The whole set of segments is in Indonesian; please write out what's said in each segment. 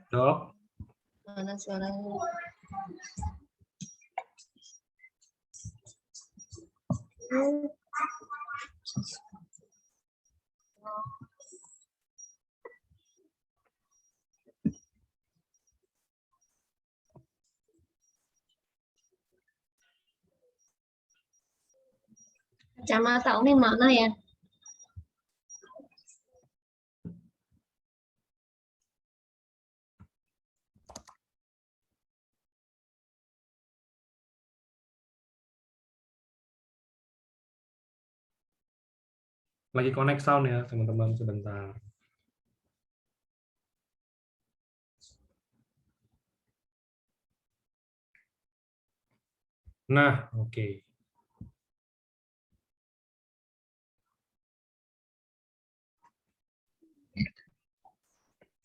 Dok, Mana suaranya? Kacamata Umi mana ya? lagi connect sound ya teman-teman sebentar. Nah, oke.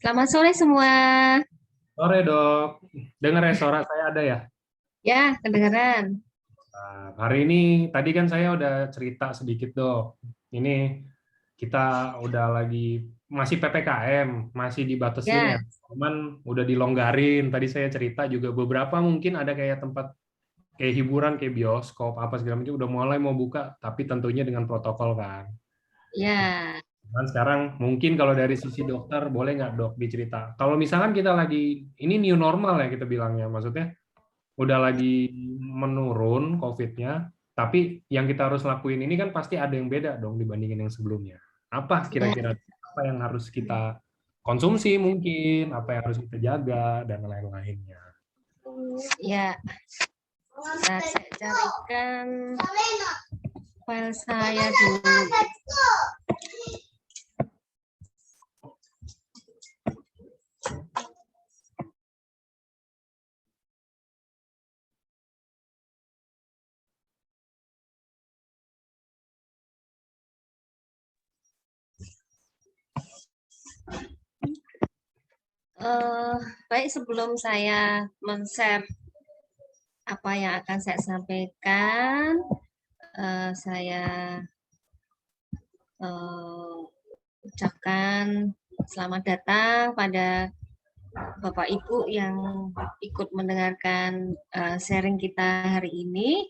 Selamat sore semua. Sore dok, dengar ya suara saya ada ya? Ya, kedengaran. Nah, hari ini tadi kan saya udah cerita sedikit dok. Ini kita udah lagi masih PPKM, masih dibatasin ya. Ya, Cuman udah dilonggarin. Tadi saya cerita juga beberapa mungkin ada kayak tempat kayak hiburan kayak bioskop apa segala macam udah mulai mau buka, tapi tentunya dengan protokol kan. ya. Dan sekarang mungkin kalau dari sisi dokter boleh nggak dok dicerita? Kalau misalkan kita lagi ini new normal ya kita bilangnya, maksudnya udah lagi menurun COVID-nya, tapi yang kita harus lakuin ini kan pasti ada yang beda dong dibandingin yang sebelumnya. Apa Ya, kira-kira apa yang harus kita konsumsi mungkin, apa yang harus kita jaga dan lain-lainnya. ya. Nah, saya carikan file saya dulu. Baik, sebelum saya men-share apa yang akan saya sampaikan, saya ucapkan selamat datang pada Bapak Ibu yang ikut mendengarkan sharing kita hari ini.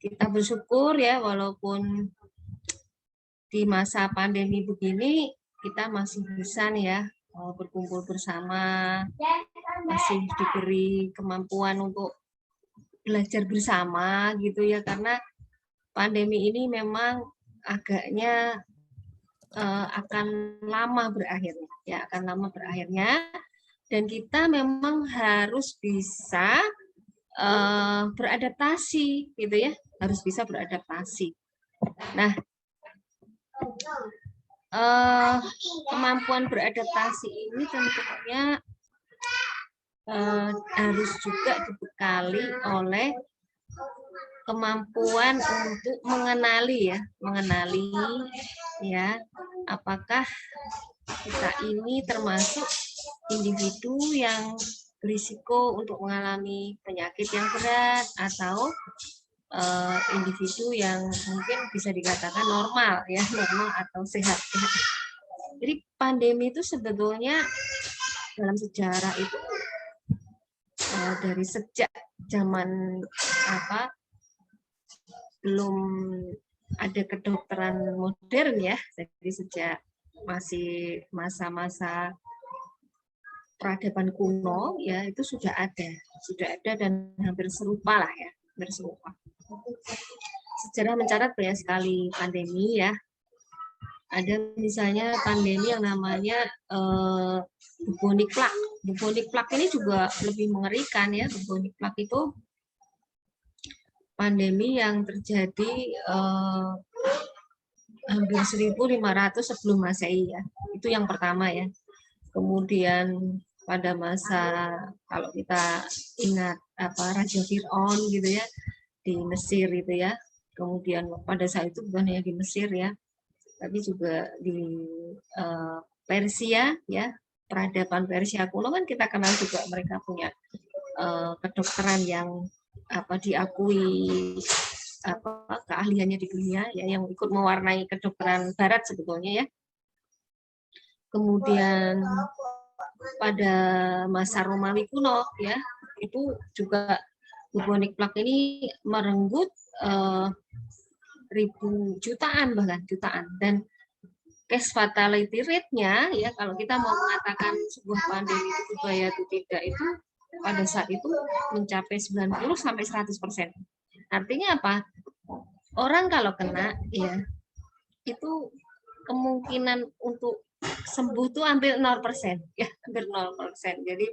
Kita bersyukur ya, walaupun di masa pandemi begini kita masih bisa nih ya berkumpul bersama, masih diberi kemampuan untuk belajar bersama gitu ya, karena pandemi ini memang agaknya akan lama berakhirnya ya, akan lama berakhirnya, dan kita memang harus bisa beradaptasi gitu ya, harus bisa beradaptasi. Nah, kemampuan beradaptasi ini tentunya harus juga dibekali oleh kemampuan untuk mengenali ya, apakah kita ini termasuk individu yang berisiko untuk mengalami penyakit yang berat atau individu yang mungkin bisa dikatakan normal ya, normal atau sehat. Jadi pandemi itu sebetulnya dalam sejarah itu dari sejak zaman belum ada kedokteran modern ya, jadi sejak masih masa-masa peradaban kuno ya, itu sudah ada dan hampir serupa lah ya, hampir serupa. Sejarah mencatat banyak sekali pandemi ya. Ada misalnya pandemi yang namanya bubonic plague. Bubonic plague ini juga lebih mengerikan ya. Bubonic plague itu pandemi yang terjadi hampir 1500 sebelum Masehi ya. Itu yang pertama ya. Kemudian pada masa, kalau kita ingat Raja Fir'aun gitu ya, di Mesir itu ya. Kemudian pada saat itu bukan hanya di Mesir ya, tapi juga di Persia ya, peradaban Persia kuno kan kita kenal juga, mereka punya kedokteran yang diakui keahliannya di dunia ya, yang ikut mewarnai kedokteran barat sebetulnya ya. Kemudian pada masa Romawi kuno ya, itu juga bubonic plague ini merenggut jutaan bahkan jutaan, dan case fatality rate-nya ya, kalau kita mau mengatakan sebuah pandemi itu berbahaya atau tidak, itu pada saat itu mencapai 90 sampai 100%. Artinya apa? Orang kalau kena ya itu kemungkinan untuk sembuh tuh hampir 0% ya, hampir 0%. Jadi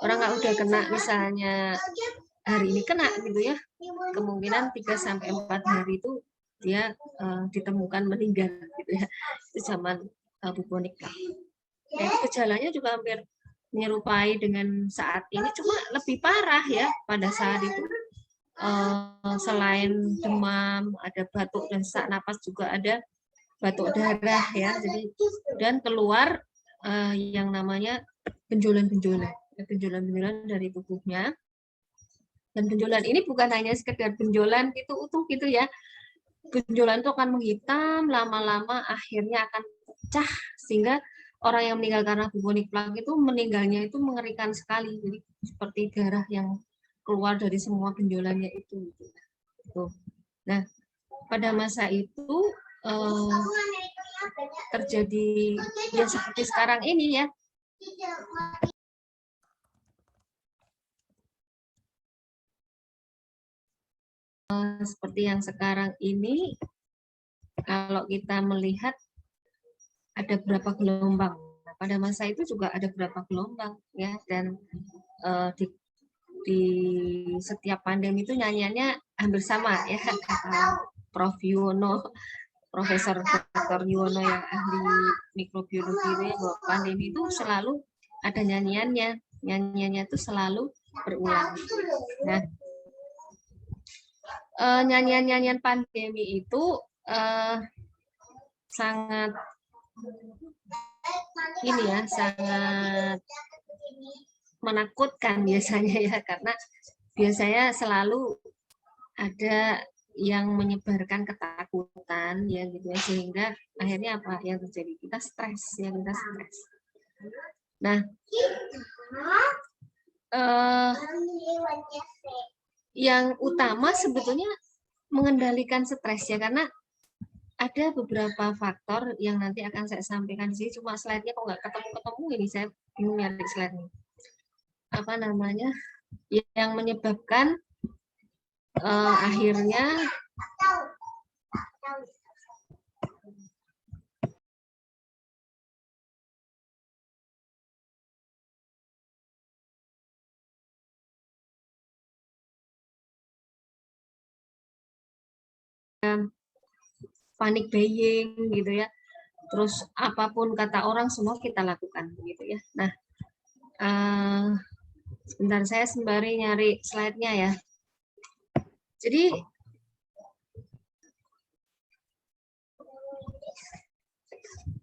orang nggak udah kena misalnya hari ini kena gitu ya, kemungkinan 3 sampai 4 hari itu dia ditemukan meninggal gitu ya. Itu zaman bubonic plague. Ya, gejalanya juga hampir menyerupai dengan saat ini, cuma lebih parah ya. Pada saat itu selain demam, ada batuk dan sesak napas, juga ada batuk darah ya. Jadi dan keluar yang namanya benjolan-benjolan dari tubuhnya. Dan benjolan ini bukan hanya sekedar benjolan itu utuh gitu ya. Benjolan itu akan menghitam, lama-lama akhirnya akan pecah, sehingga orang yang meninggal karena bubonic plague itu meninggalnya itu mengerikan sekali. Jadi seperti darah yang keluar dari semua benjolannya itu. Nah, pada masa itu terjadi ya seperti sekarang ini ya. Seperti yang sekarang ini, kalau kita melihat ada berapa gelombang. Nah, pada masa itu juga ada berapa gelombang ya, dan di setiap pandemi itu nyanyiannya hampir sama ya, kata Prof. Yuwono, Profesor Dr. Yuwono yang ahli mikrobiologi itu ya, bahwa pandemi itu selalu ada nyanyiannya itu selalu berulang. Nah, nyanyian pandemi itu sangat ini ya, sangat menakutkan biasanya ya, karena biasanya selalu ada yang menyebarkan ketakutan ya gitu ya, sehingga akhirnya apa yang terjadi, kita stres ya, kita stres. Nah, yang utama sebetulnya mengendalikan stres ya, karena ada beberapa faktor yang nanti akan saya sampaikan di sini, cuma slide-nya kok nggak ketemu ini, saya bingung nyari slide-nya. Apa namanya yang menyebabkan akhirnya panic buying gitu ya, terus apapun kata orang semua kita lakukan gitu ya. Nah, sebentar saya sembari nyari slide-nya ya. Jadi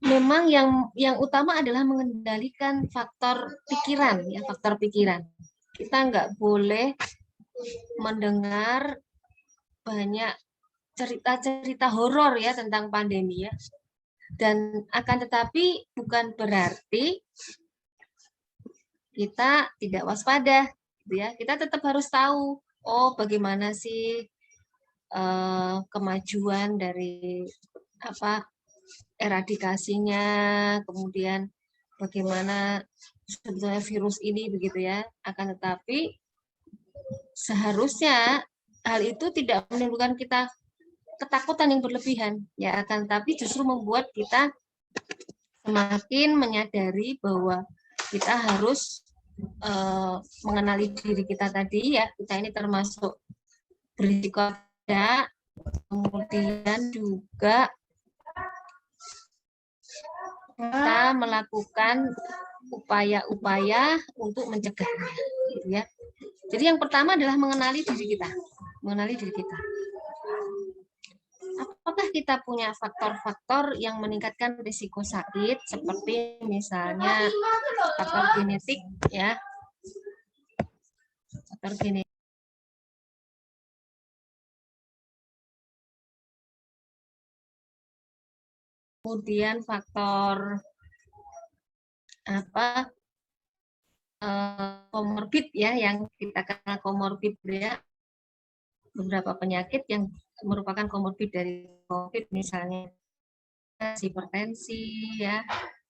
memang yang utama adalah mengendalikan faktor pikiran ya, faktor pikiran. Kita nggak boleh mendengar banyak cerita-cerita horor ya tentang pandemi ya. Dan akan tetapi bukan berarti kita tidak waspada gitu ya. Kita tetap harus tahu, oh bagaimana sih kemajuan dari apa eradikasinya, kemudian bagaimana sebetulnya virus ini begitu ya. Akan tetapi seharusnya hal itu tidak menimbulkan kita ketakutan yang berlebihan ya, akan tetapi justru membuat kita semakin menyadari bahwa kita harus mengenali diri kita tadi ya, kita ini termasuk berisiko tidak, kemudian juga kita melakukan upaya-upaya untuk mencegahnya gitu ya. Jadi yang pertama adalah mengenali diri kita. Apakah kita punya faktor-faktor yang meningkatkan risiko sakit, seperti misalnya faktor genetik ya, faktor genetik. Kemudian faktor apa komorbid ya, yang kita kenal komorbid ya, beberapa penyakit yang merupakan komorbid dari COVID, misalnya hipertensi ya,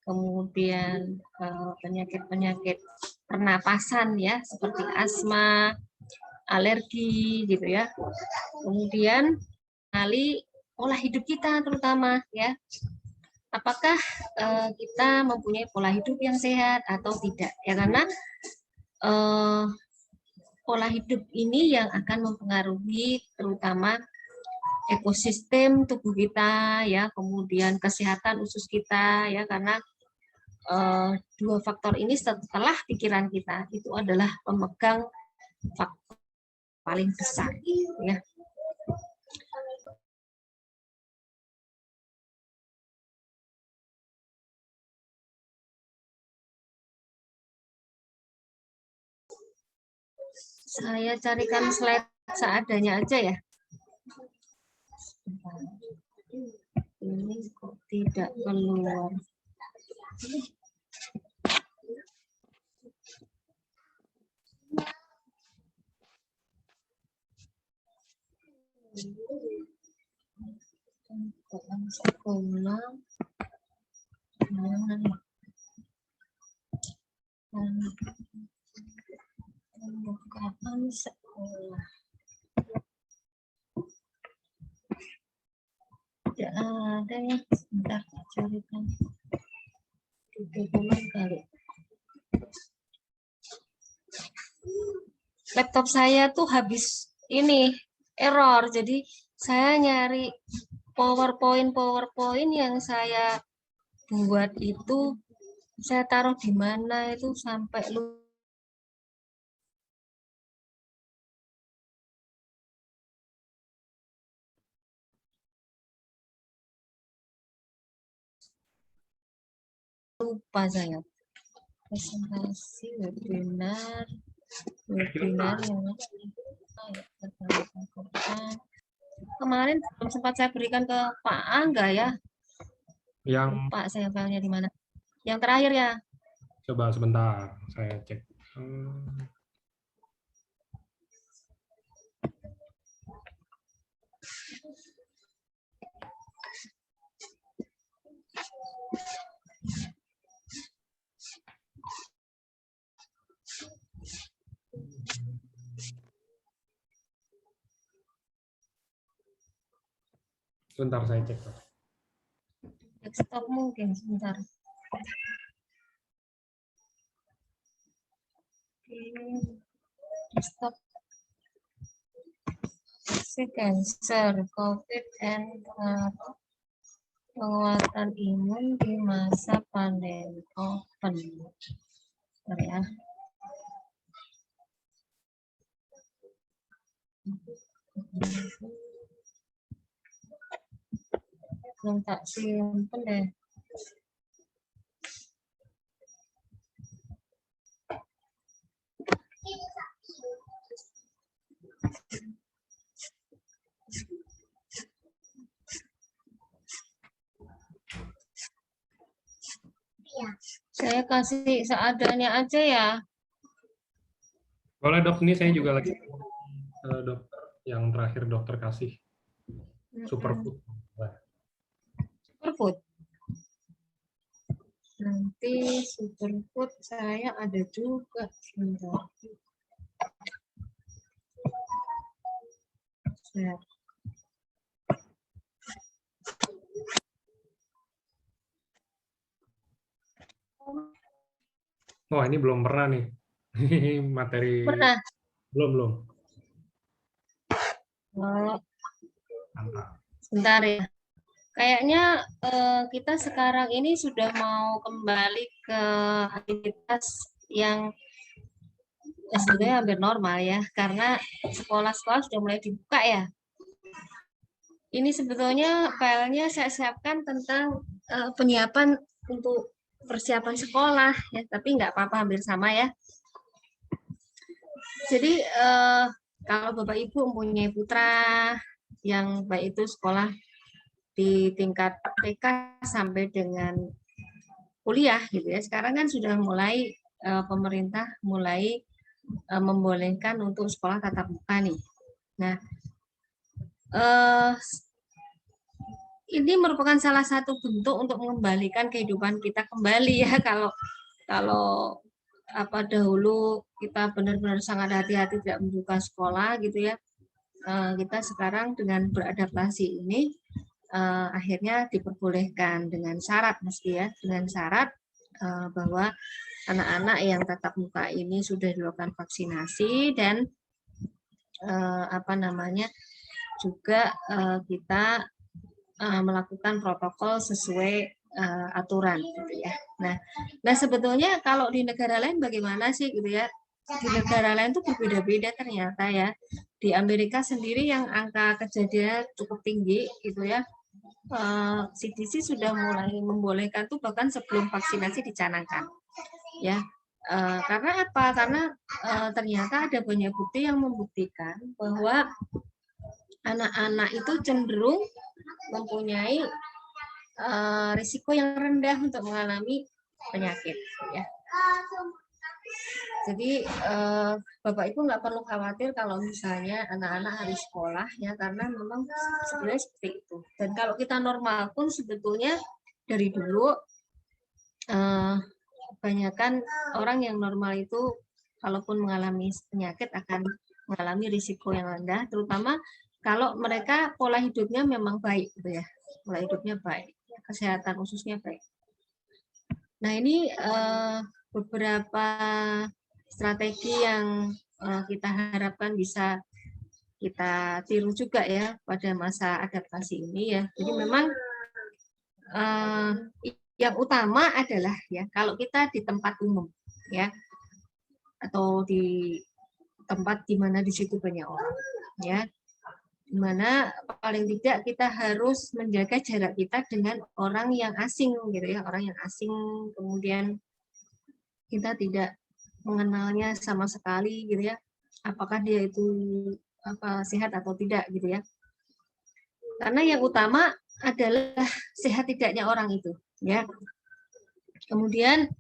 kemudian penyakit-penyakit pernapasan ya, seperti asma, alergi gitu ya. Kemudian kali pola hidup kita terutama ya. Apakah kita mempunyai pola hidup yang sehat atau tidak? Ya, karena pola hidup ini yang akan mempengaruhi terutama ekosistem tubuh kita ya, kemudian kesehatan usus kita ya, karena dua faktor ini setelah pikiran kita itu adalah pemegang faktor paling besar ya. Saya carikan slide seadanya aja ya. Ini kok tidak keluar. Sekolah. Pembukaan sekolah. Tidak ada ya, sebentar carikan di dokumen kali. Laptop saya tuh habis ini error, jadi saya nyari PowerPoint yang saya buat itu saya taruh di mana itu sampai lupa saya. Presentasi webinar yang kemarin belum sempat saya berikan ke Pak Angga ya. Yang Pak, saya filenya di mana? Yang terakhir ya. coba sebentar saya cek. Sebentar saya cek. Desktop mungkin sebentar. Desktop. Cancer, COVID, and penguatan imun di masa pandemi. Open. Bentar ya. Belum tak simpen deh. Saya kasih seadanya aja ya. Boleh dok, ini saya juga lagi dokter yang terakhir dokter kasih superfood. Superfood. Nanti superfood saya ada juga. Sebentar. Share. Wah, ini belum pernah nih. Materi. Pernah? Belum. Oh. Mantap. Sebentar ya. Kayaknya kita sekarang ini sudah mau kembali ke aktivitas yang sebetulnya hampir normal ya, karena sekolah-sekolah sudah mulai dibuka ya. Ini sebetulnya filenya saya siapkan tentang penyiapan untuk persiapan sekolah ya, tapi nggak apa-apa, hampir sama ya. Jadi kalau Bapak Ibu mempunyai putra yang baik itu sekolah di tingkat TK sampai dengan kuliah gitu ya. Sekarang kan sudah mulai pemerintah mulai membolehkan untuk sekolah tatap muka nih. Nah, ini merupakan salah satu bentuk untuk mengembalikan kehidupan kita kembali ya. Kalau dahulu kita benar-benar sangat hati-hati tidak membuka sekolah gitu ya, kita sekarang dengan beradaptasi ini akhirnya diperbolehkan dengan syarat meski ya, dengan syarat bahwa anak-anak yang tatap muka ini sudah dilakukan vaksinasi dan juga kita melakukan protokol sesuai aturan gitu ya. Nah sebetulnya kalau di negara lain bagaimana sih gitu ya? Di negara lain tuh berbeda-beda ternyata ya. Di Amerika sendiri yang angka kejadian cukup tinggi gitu ya. CDC sudah mulai membolehkan tuh bahkan sebelum vaksinasi dicanangkan ya. Karena apa? Karena ternyata ada banyak bukti yang membuktikan bahwa anak-anak itu cenderung mempunyai risiko yang rendah untuk mengalami penyakit ya. Jadi Bapak Ibu nggak perlu khawatir kalau misalnya anak-anak harus sekolah ya, karena memang sebenarnya seperti itu. Dan kalau kita normal pun sebetulnya dari dulu kebanyakan orang yang normal itu kalaupun mengalami penyakit akan mengalami risiko yang rendah, terutama kalau mereka pola hidupnya memang baik gitu ya, pola hidupnya baik, kesehatan khususnya baik. Nah ini beberapa strategi yang kita harapkan bisa kita tiru juga ya pada masa adaptasi ini ya. Jadi memang yang utama adalah ya kalau kita di tempat umum ya, atau di tempat di mana di situ banyak orang ya, dimana paling tidak kita harus menjaga jarak kita dengan orang yang asing gitu ya, orang yang asing, kemudian kita tidak mengenalnya sama sekali gitu ya, apakah dia itu sehat atau tidak gitu ya, karena yang utama adalah sehat tidaknya orang itu ya. Kemudian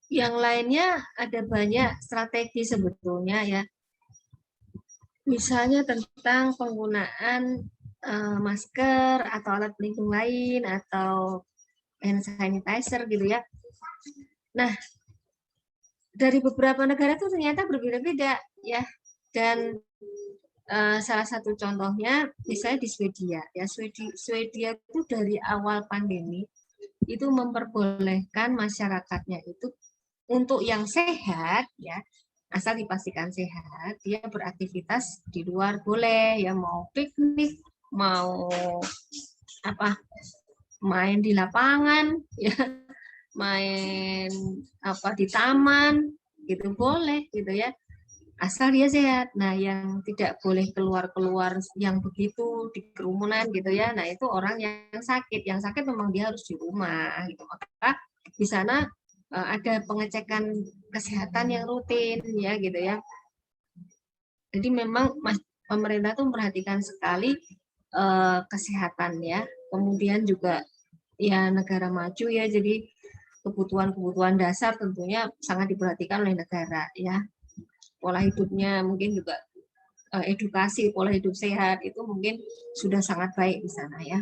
yang lainnya ada banyak strategi sebetulnya ya, misalnya tentang penggunaan masker atau alat pelindung lain atau hand sanitizer gitu ya. Nah, dari beberapa negara itu ternyata berbeda-beda ya. Dan salah satu contohnya misalnya di Swedia ya. Swedia itu dari awal pandemi itu memperbolehkan masyarakatnya itu untuk yang sehat ya, asal dipastikan sehat, dia beraktivitas di luar boleh ya, mau piknik, mau main di lapangan ya, main di taman gitu boleh gitu ya, asal dia sehat. Nah yang tidak boleh keluar yang begitu di kerumunan gitu ya, nah itu orang yang sakit memang dia harus di rumah gitu. Maka di sana ada pengecekan kesehatan yang rutin ya gitu ya. Jadi memang pemerintah tuh memperhatikan sekali kesehatan ya. Kemudian juga ya negara maju ya, jadi kebutuhan dasar tentunya sangat diperhatikan oleh negara ya. Pola hidupnya mungkin juga edukasi pola hidup sehat itu mungkin sudah sangat baik di sana ya.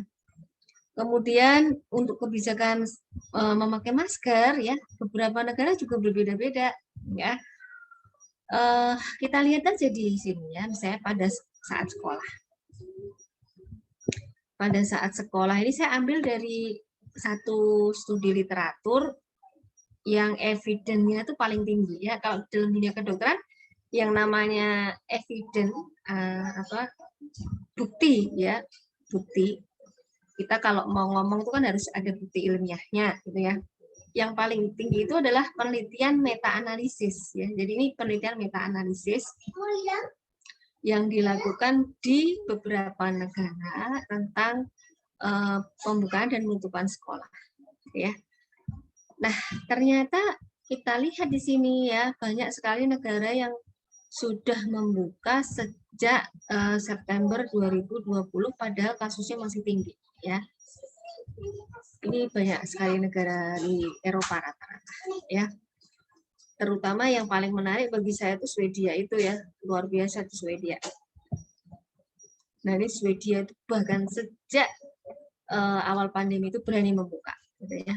Kemudian untuk kebijakan memakai masker ya, beberapa negara juga berbeda-beda ya. Kita lihat aja di sini ya, misalnya pada saat sekolah. Pada saat sekolah ini saya ambil dari satu studi literatur yang evidence-nya itu paling tinggi ya. Kalau dalam dunia kedokteran yang namanya evidence bukti ya, bukti. Kita kalau mau ngomong itu kan harus ada bukti ilmiahnya gitu ya. Yang paling tinggi itu adalah penelitian meta-analisis ya. Jadi ini penelitian meta-analisis yang dilakukan di beberapa negara tentang pembukaan dan penutupan sekolah ya. Nah, ternyata kita lihat di sini ya, banyak sekali negara yang sudah membuka sejak September 2020 padahal kasusnya masih tinggi ya. Ini banyak sekali negara di Eropa rata-rata, ya. Terutama yang paling menarik bagi saya itu Swedia itu ya, luar biasa itu Swedia. Nah ini Swedia itu bahkan sejak awal pandemi itu berani membuka, gitu ya.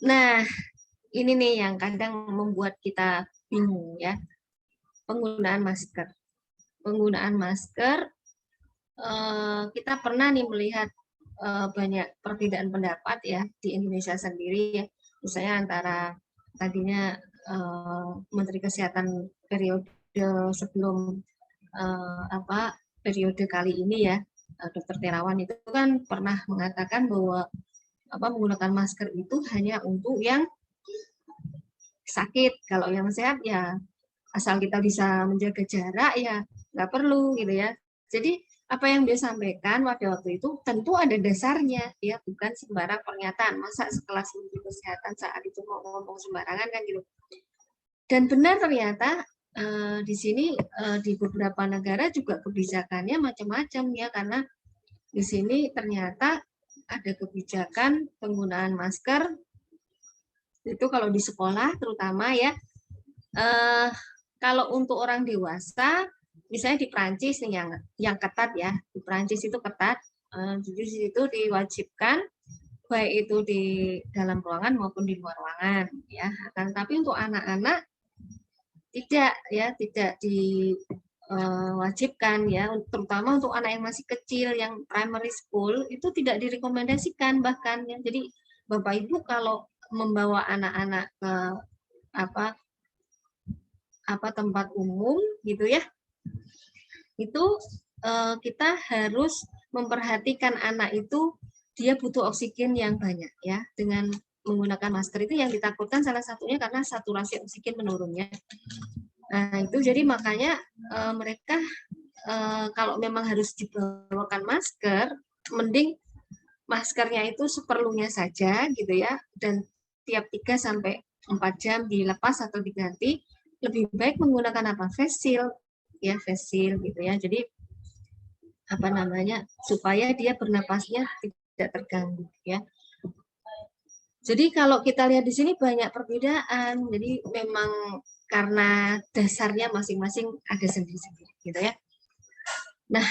Nah ini nih yang kadang membuat kita bingung ya, penggunaan masker. Penggunaan masker, kita pernah nih melihat banyak perbedaan pendapat ya di Indonesia sendiri ya, misalnya antara tadinya Menteri Kesehatan periode sebelum periode kali ini ya, Dr. Terawan itu kan pernah mengatakan bahwa menggunakan masker itu hanya untuk yang sakit, kalau yang sehat ya asal kita bisa menjaga jarak ya nggak perlu gitu ya. Jadi apa yang dia sampaikan pada waktu itu tentu ada dasarnya ya, bukan sembarang pernyataan. Masa sekelas Menteri Kesehatan saat itu mau ngomong sembarangan kan gitu. Dan benar ternyata di sini di beberapa negara juga kebijakannya macam-macam ya, karena di sini ternyata ada kebijakan penggunaan masker itu kalau di sekolah terutama ya. Kalau untuk orang dewasa, misalnya di Prancis nih yang ketat ya, di Prancis itu ketat, jadi di situ diwajibkan baik itu di dalam ruangan maupun di luar ruangan ya. Akan tapi untuk anak-anak tidak diwajibkan ya, terutama untuk anak yang masih kecil yang primary school itu tidak direkomendasikan bahkan ya. Jadi Bapak Ibu kalau membawa anak-anak ke tempat umum gitu ya, itu kita harus memperhatikan anak itu dia butuh oksigen yang banyak ya. Dengan menggunakan masker itu yang ditakutkan salah satunya karena saturasi oksigen menurunnya. Nah itu jadi makanya mereka kalau memang harus dibawakan masker, mending maskernya itu seperlunya saja gitu ya, dan tiap 3 sampai 4 jam dilepas atau diganti. Lebih baik menggunakan face shield ya, face shield gitu ya. Jadi supaya dia bernapasnya tidak terganggu ya. Jadi kalau kita lihat di sini banyak perbedaan. Jadi memang karena dasarnya masing-masing ada sendiri-sendiri gitu ya. Nah,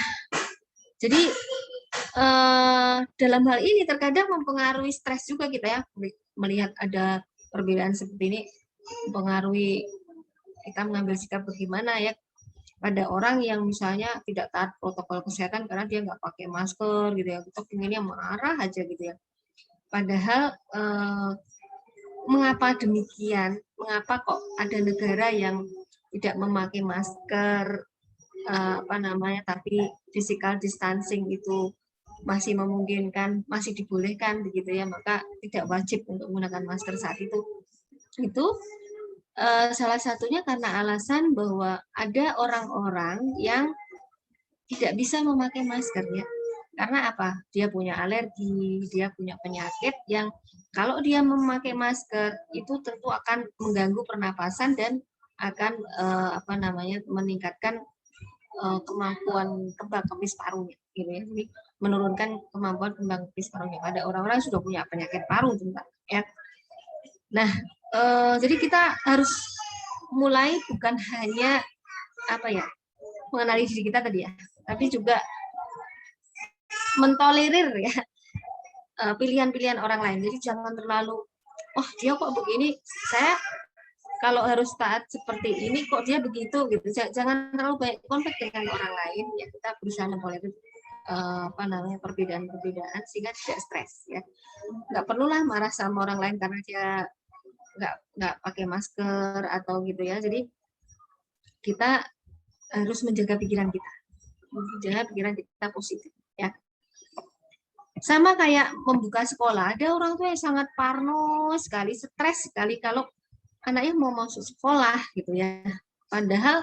jadi dalam hal ini terkadang mempengaruhi stres juga kita ya, melihat ada perbedaan seperti ini mempengaruhi kita mengambil sikap bagaimana ya pada orang yang misalnya tidak taat protokol kesehatan karena dia nggak pakai masker gitu ya, kita pengennya marah aja gitu ya. Padahal mengapa demikian? Mengapa kok ada negara yang tidak memakai masker tapi physical distancing itu masih memungkinkan, masih dibolehkan begitu ya, maka tidak wajib untuk menggunakan masker saat itu. Itu salah satunya karena alasan bahwa ada orang-orang yang tidak bisa memakai masker ya. Karena apa? Dia punya alergi, dia punya penyakit yang kalau dia memakai masker itu tentu akan mengganggu pernapasan dan akan meningkatkan kemampuan kembang kempis parunya gitu ya. Jadi menurunkan kemampuan kembang kempis parunya. Ada orang-orang yang sudah punya penyakit paru ya. Nah, jadi kita harus mulai bukan hanya mengenali diri kita tadi ya, tapi juga mentolerir ya pilihan-pilihan orang lain. Jadi jangan terlalu, dia kok begini, saya kalau harus taat seperti ini kok dia begitu gitu. Jangan terlalu banyak konflik dengan orang lain ya, kita berusaha mentolerir perbedaan-perbedaan sehingga tidak stres ya. Nggak perlulah marah sama orang lain karena dia nggak pakai masker atau gitu ya. Jadi kita harus menjaga pikiran kita positif ya. Sama kayak membuka sekolah, ada orang tua yang sangat parno sekali, stres sekali kalau anaknya mau masuk sekolah gitu ya. Padahal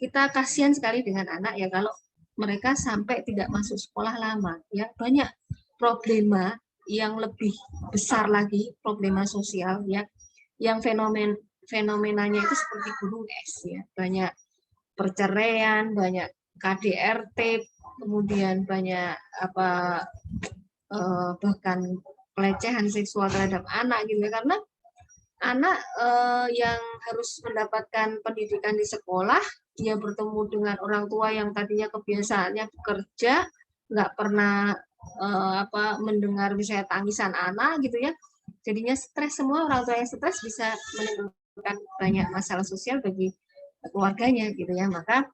kita kasihan sekali dengan anak ya kalau mereka sampai tidak masuk sekolah lama ya. Banyak problema yang lebih besar lagi, problema sosial ya, yang fenomenanya itu seperti gunung es ya. Banyak perceraian, banyak KDRT, kemudian banyak bahkan pelecehan seksual terhadap anak gitu ya, karena anak yang harus mendapatkan pendidikan di sekolah, dia bertemu dengan orang tua yang tadinya kebiasaannya bekerja, nggak pernah mendengar misalnya tangisan anak gitu ya, jadinya stres. Semua orang tua yang stres bisa menimbulkan banyak masalah sosial bagi keluarganya gitu ya. Maka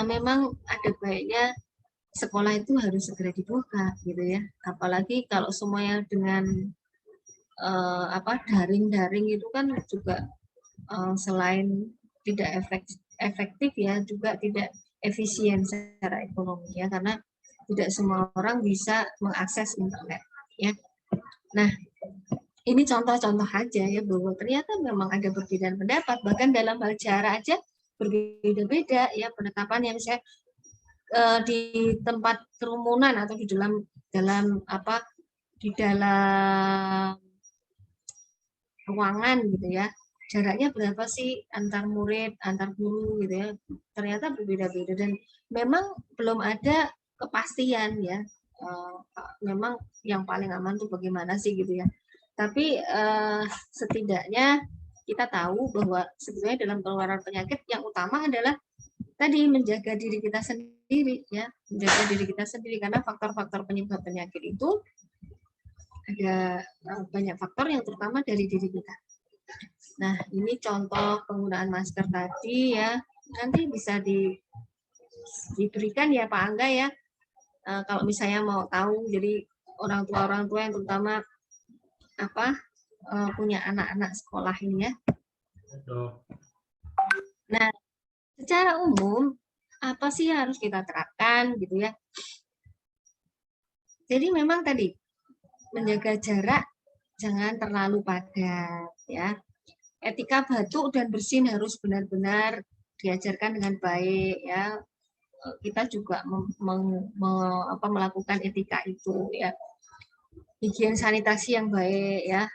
memang ada baiknya sekolah itu harus segera dibuka gitu ya, apalagi kalau semuanya dengan daring itu kan juga selain tidak efektif ya, juga tidak efisien secara ekonomi ya, karena tidak semua orang bisa mengakses internet ya. Nah, ini contoh-contoh aja ya, bahwa ternyata memang ada perbedaan pendapat, bahkan dalam hal jarak aja berbeda-beda ya penetapannya. Misalnya di tempat kerumunan atau di dalam ruangan gitu ya, jaraknya berapa sih antar murid, antar guru gitu ya, ternyata berbeda-beda dan memang belum ada kepastian ya, memang yang paling aman tuh bagaimana sih gitu ya. Tapi setidaknya kita tahu bahwa sebenarnya dalam penularan penyakit yang utama adalah tadi menjaga diri kita sendiri ya, menjaga diri kita sendiri, karena faktor-faktor penyebab penyakit itu ada banyak faktor yang terutama dari diri kita. Nah, ini contoh penggunaan masker tadi ya, nanti bisa diberikan ya Pak Angga ya, kalau misalnya mau tahu. Jadi orang tua yang terutama punya anak-anak sekolah ini ya. Nah, secara umum apa sih yang harus kita terapkan gitu ya. Jadi memang tadi menjaga jarak, jangan terlalu padat ya. Etika batuk dan bersin harus benar-benar diajarkan dengan baik ya. Kita juga melakukan etika itu ya. Higien sanitasi yang baik ya.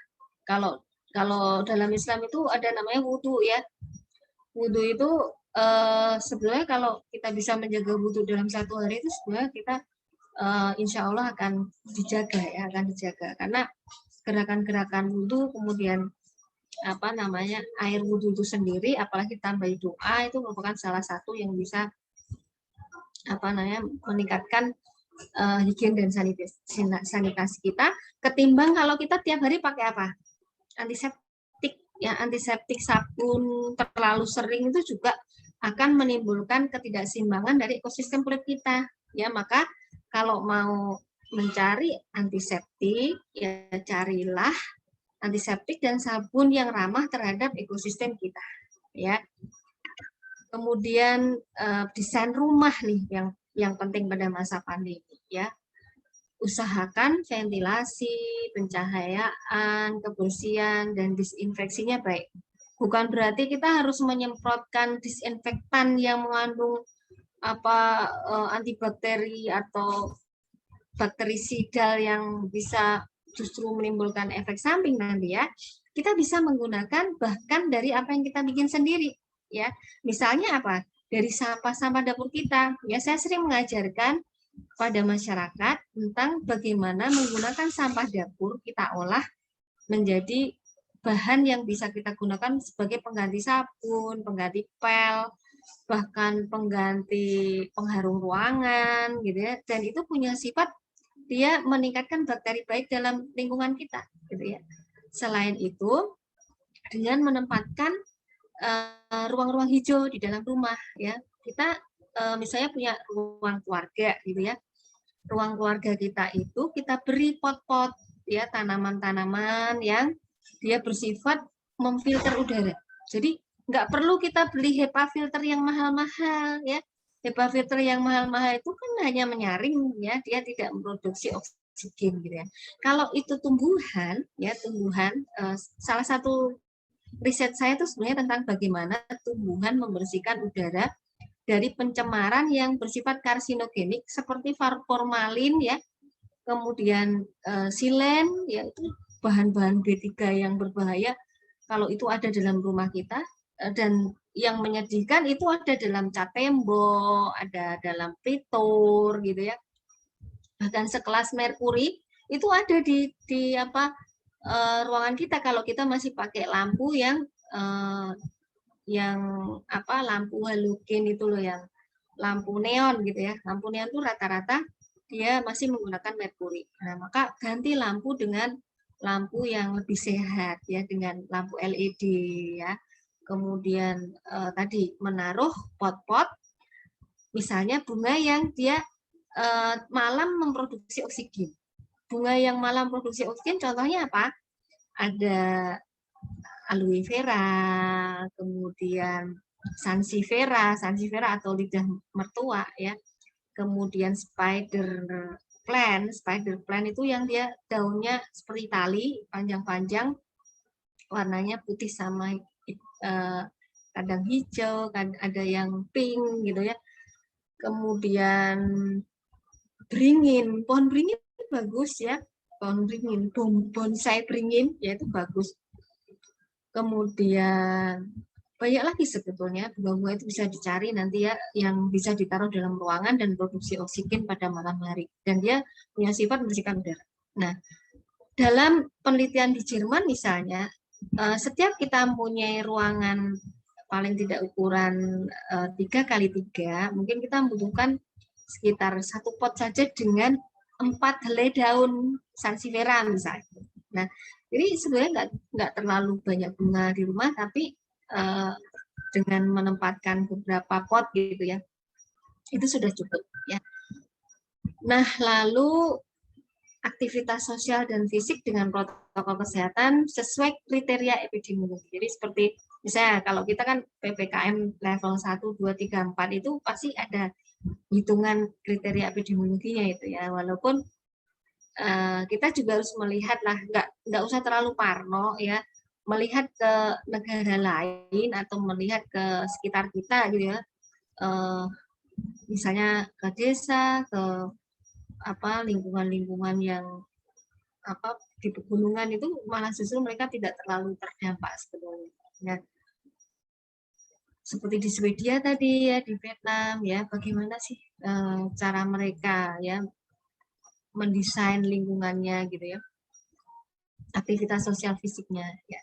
Kalau dalam Islam itu ada namanya wudhu ya. Wudhu itu sebenarnya kalau kita bisa menjaga wudhu dalam satu hari itu sebenarnya kita insya Allah akan dijaga ya, karena gerakan-gerakan wudhu, kemudian air wudhu itu sendiri, apalagi tambahi doa, itu merupakan salah satu yang bisa meningkatkan higien dan sanitasi kita, ketimbang kalau kita tiap hari pakai antiseptik ya. Antiseptik, sabun terlalu sering itu juga akan menimbulkan ketidakseimbangan dari ekosistem kulit kita ya. Maka kalau mau mencari antiseptik ya, carilah antiseptik dan sabun yang ramah terhadap ekosistem kita ya. Kemudian desain rumah nih yang penting pada masa pandemi ya. Usahakan ventilasi, pencahayaan, kebersihan dan disinfeksinya baik. Bukan berarti kita harus menyemprotkan disinfektan yang mengandung antibakteri atau bakterisidal yang bisa justru menimbulkan efek samping nanti ya. Kita bisa menggunakan bahkan dari apa yang kita bikin sendiri ya. Misalnya apa? Dari sampah-sampah dapur kita. Ya, saya sering mengajarkan pada masyarakat tentang bagaimana menggunakan sampah dapur kita olah menjadi bahan yang bisa kita gunakan sebagai pengganti sabun, pengganti pel, bahkan pengganti pengharum ruangan gitu ya. Dan itu punya sifat dia meningkatkan bakteri baik dalam lingkungan kita gitu ya. Selain itu, dengan menempatkan ruang-ruang hijau di dalam rumah ya. Kita misalnya punya ruang keluarga gitu ya. Ruang keluarga kita itu kita beri pot-pot ya, tanaman-tanaman yang dia bersifat memfilter udara. Jadi nggak perlu kita beli HEPA filter yang mahal-mahal ya. HEPA filter yang mahal-mahal itu kan hanya menyaring ya, dia tidak memproduksi oksigen gitu ya. Kalau itu tumbuhan ya, salah satu riset saya itu sebenarnya tentang bagaimana tumbuhan membersihkan udara dari pencemaran yang bersifat karsinogenik seperti formalin ya, kemudian silen ya, itu bahan-bahan B3 yang berbahaya. Kalau itu ada dalam rumah kita, dan yang menyedihkan itu ada dalam cat tembok, ada dalam fitur gitu ya. Bahkan sekelas merkuri itu ada di apa ruangan kita kalau kita masih pakai lampu yang apa lampu halogen itu loh, yang lampu neon gitu ya. Lampu neon itu rata-rata dia masih menggunakan merkuri. Nah, maka ganti lampu dengan lampu yang lebih sehat ya, dengan lampu LED ya. Kemudian tadi menaruh pot-pot misalnya bunga yang dia malam memproduksi oksigen. Bunga yang malam produksi oksigen contohnya apa? Ada aloe vera, kemudian sansevieria atau lidah mertua ya. Kemudian spider plant itu yang dia daunnya seperti tali, panjang-panjang, warnanya putih sama kadang hijau, ada yang pink gitu ya. Kemudian beringin, pohon beringin bagus ya, pohon beringin, bonsai beringin ya itu bagus. Kemudian banyak lagi sebetulnya bunga-bunga itu bisa dicari nanti ya, yang bisa ditaruh dalam ruangan dan produksi oksigen pada malam hari, dan dia punya sifat membersihkan udara. Nah, dalam penelitian di Jerman misalnya, setiap kita mempunyai ruangan paling tidak ukuran 3x3, mungkin kita membutuhkan sekitar 1 pot saja dengan 4 helai daun sansevieria misalnya. Nah, jadi sebenarnya nggak terlalu banyak bunga di rumah, tapi dengan menempatkan beberapa pot gitu ya, itu sudah cukup ya. Nah, lalu aktivitas sosial dan fisik dengan protokol kesehatan sesuai kriteria epidemiologi. Jadi seperti misalnya kalau kita kan PPKM level 1, 2, 3, 4 itu pasti ada hitungan kriteria epidemiologinya itu ya, walaupun kita juga harus melihat lah, nggak usah terlalu parno ya, melihat ke negara lain atau melihat ke sekitar kita gitu ya, misalnya ke desa, ke apa lingkungan-lingkungan yang apa di pegunungan itu malah justru mereka tidak terlalu terdampak sebetulnya. Nah, seperti di Swedia tadi ya, di Vietnam ya, bagaimana sih cara mereka ya mendesain lingkungannya gitu ya, aktivitas sosial fisiknya ya.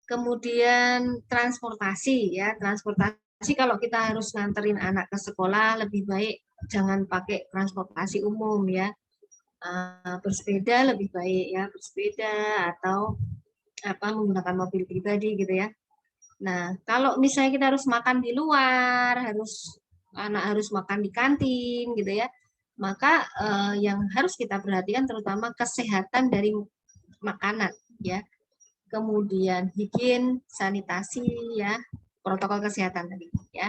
Kemudian transportasi ya, transportasi kalau kita harus nganterin anak ke sekolah lebih baik jangan pakai transportasi umum ya, bersepeda lebih baik ya, bersepeda atau apa menggunakan mobil pribadi gitu ya. Nah, kalau misalnya kita harus makan di luar, anak harus makan di kantin gitu ya, maka yang harus kita perhatikan terutama kesehatan dari makanan ya. Kemudian higien, sanitasi ya, protokol kesehatan tadi ya.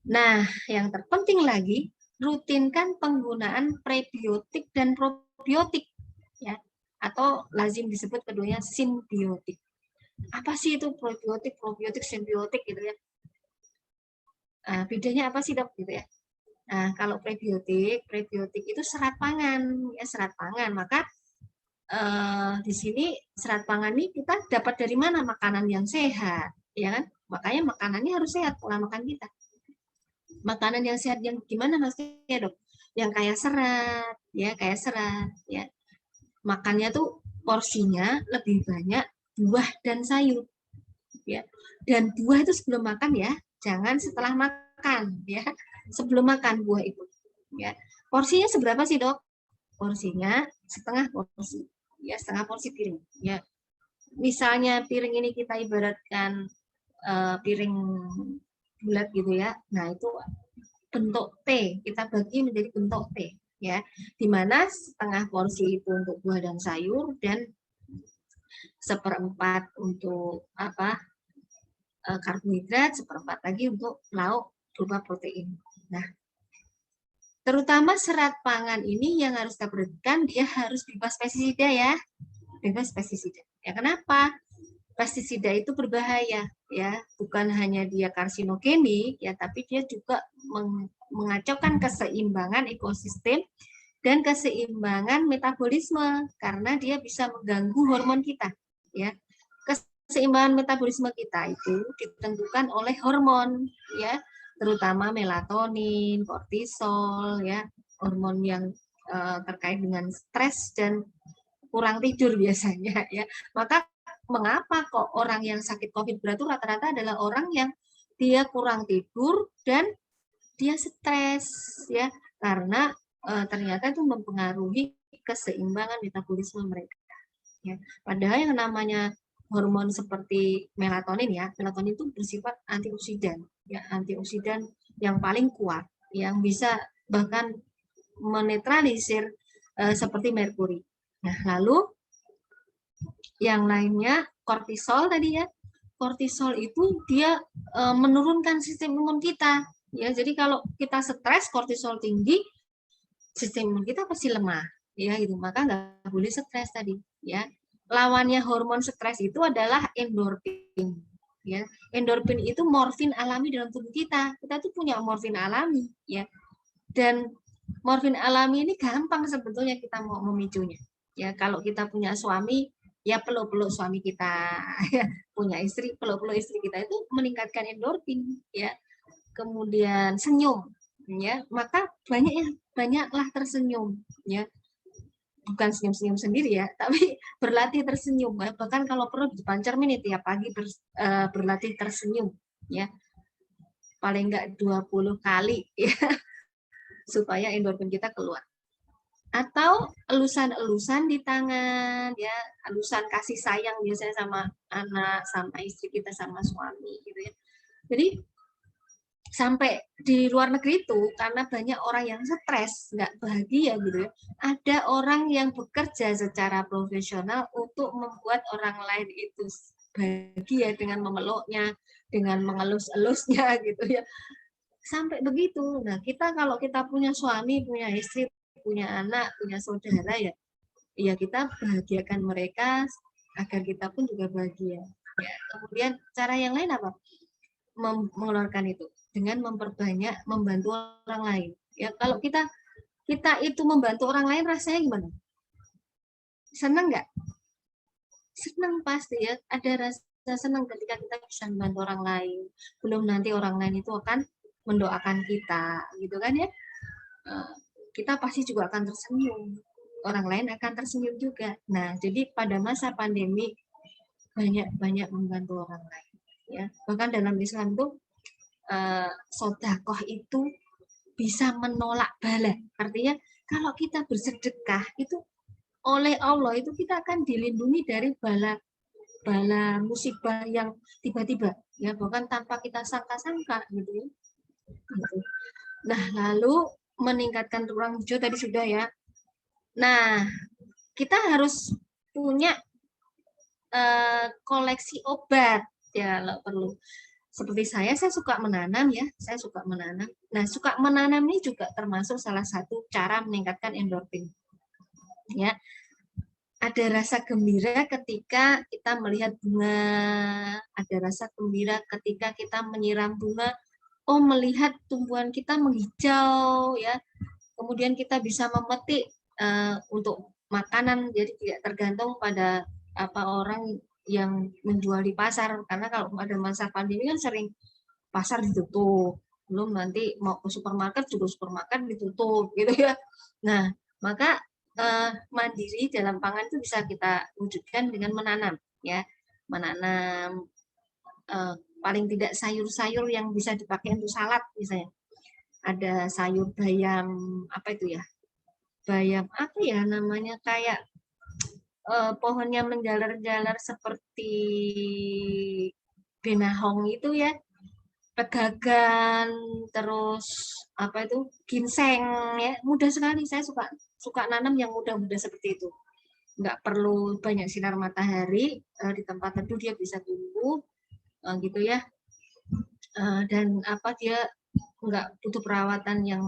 Nah, yang terpenting lagi, rutinkan penggunaan prebiotik dan probiotik ya, atau lazim disebut keduanya simbiotik. Apa sih itu probiotik, simbiotik gitu ya? Bedanya apa sih dok gitu ya? Nah, kalau prebiotik itu serat pangan ya, serat pangan. Maka di sini serat pangan ini kita dapat dari mana? Makanan yang sehat, ya kan? Makanya makanannya harus sehat, pola makan kita. Makanan yang sehat yang gimana maksudnya dok? Yang kayak serat, ya. Makannya tuh porsinya lebih banyak buah dan sayur, ya. Dan buah itu sebelum makan ya, jangan setelah makan, ya. Sebelum makan buah itu, ya. Porsinya seberapa sih dok? Porsinya setengah porsi. Ya, setengah porsi piring ya. Misalnya piring ini kita ibaratkan piring bulat gitu ya. Nah, itu bentuk T, kita bagi menjadi bentuk T ya. Dimana setengah porsi itu untuk buah dan sayur dan 1/4 untuk apa? Karbohidrat, 1/4 lagi untuk lauk berupa protein. Nah, terutama serat pangan ini yang harus kita perhatikan, dia harus bebas pestisida ya. Bebas pestisida. Ya kenapa? Pestisida itu berbahaya ya, bukan hanya dia karsinogenik ya, tapi dia juga mengacaukan keseimbangan ekosistem dan keseimbangan metabolisme karena dia bisa mengganggu hormon kita ya. keseimbangan metabolisme kita itu ditentukan oleh hormon, ya, terutama melatonin, kortisol, ya, hormon yang terkait dengan stres dan kurang tidur biasanya, ya. Maka mengapa kok orang yang sakit COVID berat itu rata-rata adalah orang yang dia kurang tidur dan dia stres, ya, karena ternyata itu mempengaruhi keseimbangan metabolisme mereka. Ya. Padahal yang namanya hormon seperti melatonin, ya, melatonin itu bersifat antioksidan, ya, antioksidan yang paling kuat, yang bisa bahkan menetralisir seperti merkuri. Nah, lalu yang lainnya kortisol tadi, ya, kortisol itu dia menurunkan sistem imun kita, ya. Jadi kalau kita stres, kortisol tinggi, sistem imun kita pasti lemah, ya, gitu. Maka nggak boleh stres tadi, ya. Lawannya hormon stres itu adalah endorfin, ya. Endorfin itu morfin alami dalam tubuh kita. Kita tuh punya morfin alami, ya. Dan morfin alami ini gampang sebetulnya kita mau memicunya, ya. Kalau kita punya suami, ya peluk-peluk suami kita, ya. Punya istri, peluk-peluk istri kita, itu meningkatkan endorfin, ya. Kemudian senyum, ya, maka banyaklah tersenyum, ya. Bukan senyum-senyum sendiri, ya, tapi berlatih tersenyum. Bahkan kalau perlu di depan cermin itu tiap pagi berlatih tersenyum, ya. Paling enggak 20 kali, ya, supaya endorfin kita keluar. Atau elusan-elusan di tangan, ya, elusan kasih sayang biasanya sama anak, sama istri kita, sama suami, gitu, ya. Jadi sampai di luar negeri itu karena banyak orang yang stres, nggak bahagia, gitu, ya. Ada orang yang bekerja secara profesional untuk membuat orang lain itu bahagia dengan memeluknya, dengan mengelus-elusnya, gitu, ya. Sampai begitu. Nah, kita kalau kita punya suami, punya istri, punya anak, punya saudara, ya, ya kita bahagiakan mereka agar kita pun juga bahagia. Ya, kemudian cara yang lain apa? Mengeluarkan itu dengan memperbanyak membantu orang lain. Ya, kalau kita itu membantu orang lain rasanya gimana? Senang nggak? Senang pasti, ya. Ada rasa senang ketika kita bisa membantu orang lain. Belum nanti orang lain itu akan mendoakan kita, gitu kan, ya. Kita pasti juga akan tersenyum. Orang lain akan tersenyum juga. Nah, jadi pada masa pandemi banyak membantu orang lain, ya. Bahkan dalam Islam itu sedekah itu bisa menolak bala. Artinya kalau kita bersedekah itu oleh Allah itu kita akan dilindungi dari bala musibah yang tiba-tiba, ya, bahkan tanpa kita sangka-sangka, gitu, ya. Nah, lalu meningkatkan ruang hijau tadi sudah, ya. Nah, kita harus punya koleksi obat, ya, kalau perlu. Seperti saya suka menanam, ya, saya suka menanam. Nah, suka menanam ini juga termasuk salah satu cara meningkatkan endorfin, ya. Ada rasa gembira ketika kita melihat bunga, ada rasa gembira ketika kita menyiram bunga, oh, melihat tumbuhan kita menghijau, ya. Kemudian kita bisa memetik untuk makanan, jadi tidak tergantung pada apa orang yang menjual di pasar, karena kalau ada masa pandemi kan sering pasar ditutup, belum nanti mau ke supermarket juga supermarket ditutup, gitu, ya. Nah, maka mandiri dalam pangan itu bisa kita wujudkan dengan menanam, ya, menanam paling tidak sayur-sayur yang bisa dipakai untuk salad misalnya. Ada sayur bayam apa itu, ya? Bayam apa ya namanya, kayak pohonnya menjalar-jalar seperti benahong itu, ya. Pegagan, terus apa itu, ginseng, ya. Mudah sekali, saya suka nanam yang mudah-mudah seperti itu. Nggak perlu banyak sinar matahari, di tempat teduh dia bisa tumbuh, gitu, ya. Dan apa, dia nggak butuh perawatan yang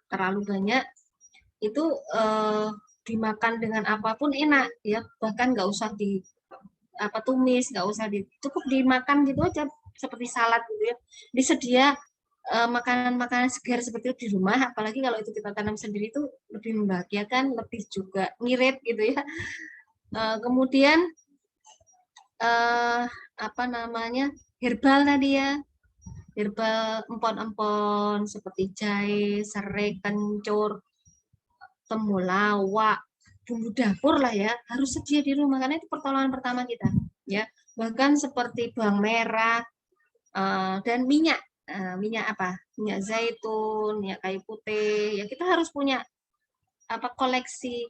terlalu banyak. Itu dimakan dengan apapun enak, ya. Bahkan nggak usah tumis, nggak usah cukup dimakan gitu aja seperti salad, gitu, ya. Disedia makanan-makanan segar seperti itu di rumah, apalagi kalau itu kita tanam sendiri itu lebih membahagiakan, lebih juga ngirit, gitu, ya. Kemudian apa namanya, herbal tadi ya, herbal empon-empon seperti jahe, serai, kencur, temulawak, bumbu dapur lah ya, harus sedia di rumah karena itu pertolongan pertama kita ya. Bahkan seperti bawang merah dan minyak. Minyak apa? Minyak zaitun, minyak kayu putih. Ya kita harus punya apa koleksi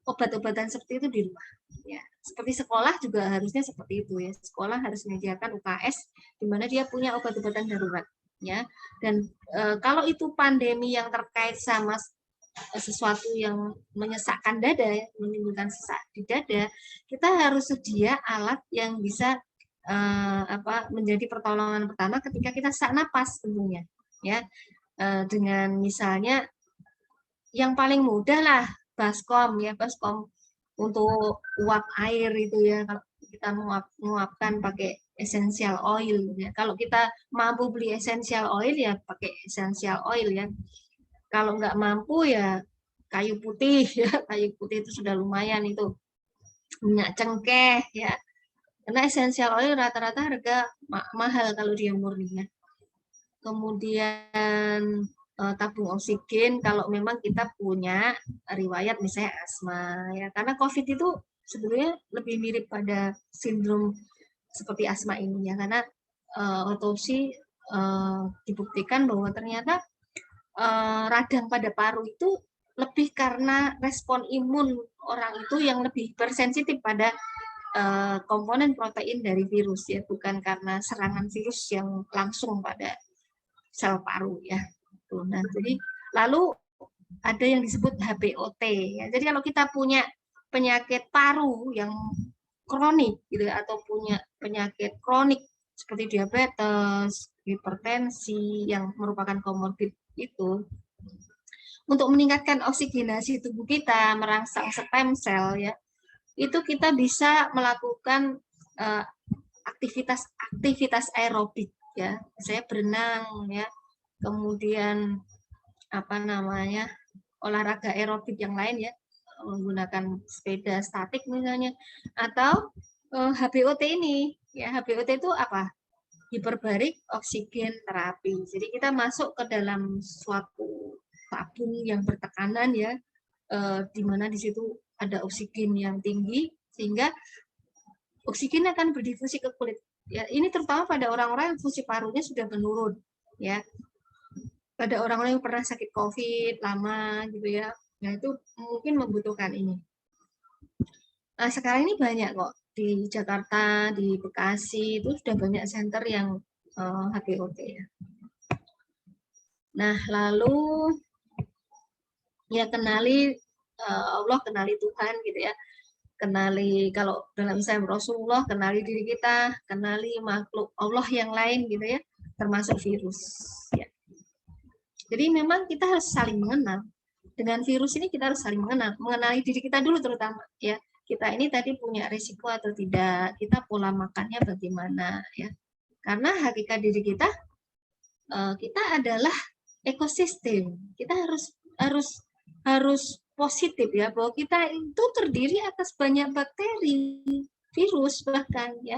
obat-obatan seperti itu di rumah. Ya, seperti sekolah juga harusnya seperti itu ya. Sekolah harus menyediakan UKS di mana dia punya obat-obatan darurat ya. Dan kalau itu pandemi yang terkait sama sesuatu yang menyesakkan dada ya, menimbulkan sesak di dada, kita harus sedia alat yang bisa menjadi pertolongan pertama ketika kita sesak napas tentunya ya. Dengan misalnya yang paling mudah lah baskom ya, baskom untuk uap air itu ya, kita menguapkan pakai essential oil ya. Kalau kita mampu beli essential oil ya pakai essential oil ya. Kalau nggak mampu ya kayu putih ya, kayu putih itu sudah lumayan itu. Minyak cengkeh ya. Karena essential oil rata-rata harga mahal kalau dia murni ya. Kemudian tabung oksigen kalau memang kita punya riwayat misalnya asma ya, karena COVID itu sebenarnya lebih mirip pada sindrom seperti asma ini ya, karena otopsi dibuktikan bahwa ternyata radang pada paru itu lebih karena respon imun orang itu yang lebih bersensitif pada komponen protein dari virus ya, bukan karena serangan virus yang langsung pada sel paru ya. Nah, jadi lalu ada yang disebut HPOT ya. Jadi kalau kita punya penyakit paru yang kronik gitu ya, atau punya penyakit kronik seperti diabetes, hipertensi yang merupakan komorbid itu, untuk meningkatkan oksigenasi tubuh kita, merangsang stem sel ya, itu kita bisa melakukan aktivitas aerobik ya, saya berenang ya, kemudian apa namanya olahraga aerobik yang lain ya, menggunakan sepeda statik misalnya, atau HBOT ini ya. HBOT itu apa? Hiperbarik oksigen terapi. Jadi kita masuk ke dalam suatu tabung yang bertekanan ya, di mana di situ ada oksigen yang tinggi sehingga oksigen akan berdifusi ke kulit. Ya, ini terutama pada orang-orang yang fungsi parunya sudah menurun ya. Pada orang-orang yang pernah sakit COVID lama gitu ya. Nah, itu mungkin membutuhkan ini. Nah, sekarang ini banyak kok di Jakarta, di Bekasi itu sudah banyak center yang HBOT ya. Nah, lalu ya kenali Allah, kenali Tuhan gitu ya. Kenali kalau dalam Islam Rasulullah, kenali diri kita, kenali makhluk Allah yang lain gitu ya, termasuk virus ya. Jadi memang kita harus saling mengenal. Dengan virus ini kita harus saling mengenali diri kita dulu terutama ya. Kita ini tadi punya risiko atau tidak, kita pola makannya bagaimana ya. Karena hakikat diri kita, kita adalah ekosistem. Kita harus positif ya, bahwa kita itu terdiri atas banyak bakteri, virus bahkan ya,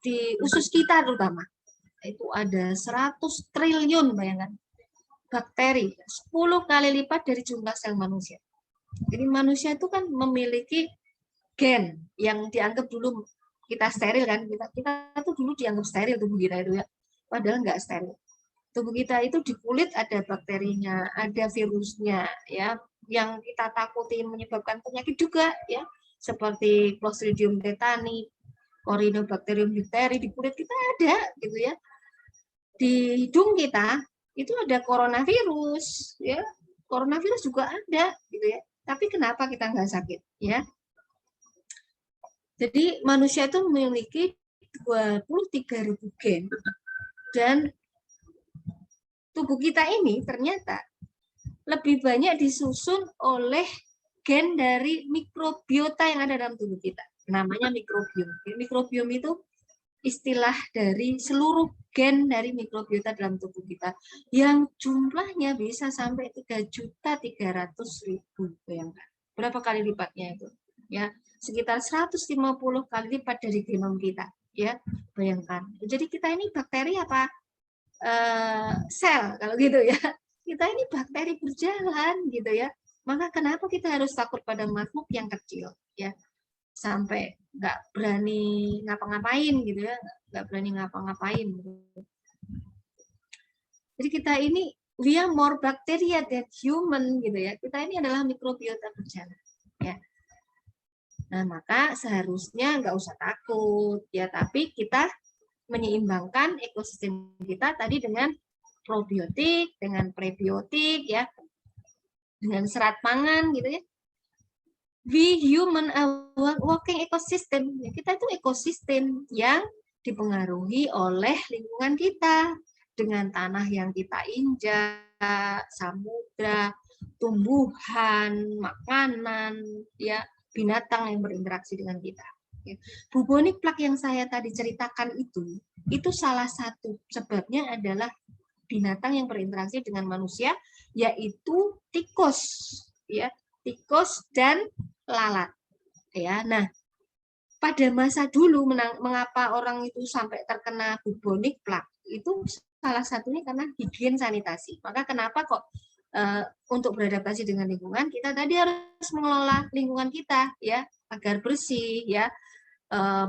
di usus kita terutama. Itu ada 100 triliun bayangkan bakteri, 10 kali lipat dari jumlah sel manusia. Jadi manusia itu kan memiliki gen yang dianggap dulu kita steril kan, kita tuh dulu dianggap steril tubuh kita itu ya, padahal nggak steril. Tubuh kita itu di kulit ada bakterinya, ada virusnya ya, yang kita takuti menyebabkan penyakit juga ya, seperti Clostridium tetani, Corynebacterium diphtheria, di kulit kita ada gitu ya. Di hidung kita itu ada coronavirus ya, coronavirus juga ada gitu ya, tapi kenapa kita nggak sakit ya. Jadi manusia itu memiliki 23.000 gen, dan tubuh kita ini ternyata lebih banyak disusun oleh gen dari mikrobiota yang ada dalam tubuh kita, namanya mikrobiom. Mikrobiom itu istilah dari seluruh gen dari mikrobiota dalam tubuh kita yang jumlahnya bisa sampai 3.300.000. Bayangkan berapa kali lipatnya itu. ya, sekitar 150 kali lipat dari genom kita, ya. Bayangkan. Jadi kita ini bakteri apa sel kalau gitu ya. Kita ini bakteri berjalan gitu ya. Maka kenapa kita harus takut pada makhluk yang kecil, ya? Sampai nggak berani ngapa-ngapain gitu ya, nggak berani ngapa-ngapain. Jadi kita ini we are more bacteria than human gitu ya. Kita ini adalah mikrobiota berjalan, ya. Nah, maka seharusnya nggak usah takut ya, tapi kita menyeimbangkan ekosistem kita tadi dengan probiotik, dengan prebiotik ya, dengan serat pangan gitu ya. We human are walking ecosystem. Ya, kita itu ekosistem yang dipengaruhi oleh lingkungan kita dengan tanah yang kita injak, samudra, tumbuhan, makanan, ya, binatang yang berinteraksi dengan kita. Bubonic plague yang saya tadi ceritakan itu salah satu sebabnya adalah binatang yang berinteraksi dengan manusia, yaitu tikus, ya, tikus dan lalat, ya. Nah, pada masa dulu mengapa orang itu sampai terkena bubonic plague itu salah satunya karena higien sanitasi. Maka kenapa kok untuk beradaptasi dengan lingkungan kita tadi harus mengelola lingkungan kita ya agar bersih ya,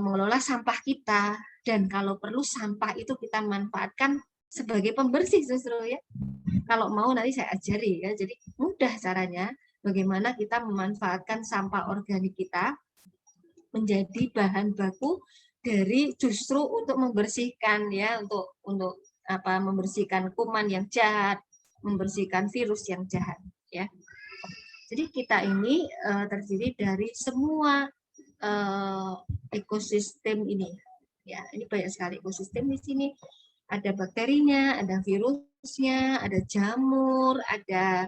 mengelola sampah kita, dan kalau perlu sampah itu kita manfaatkan sebagai pembersih justru ya. Kalau mau nanti saya ajari ya. Jadi mudah caranya bagaimana kita memanfaatkan sampah organik kita menjadi bahan baku dari justru untuk membersihkan ya, untuk apa, membersihkan kuman yang jahat, membersihkan virus yang jahat ya. Jadi kita ini terdiri dari semua ekosistem ini ya. Ini banyak sekali ekosistem di sini. Ada bakterinya, ada virusnya, ada jamur, ada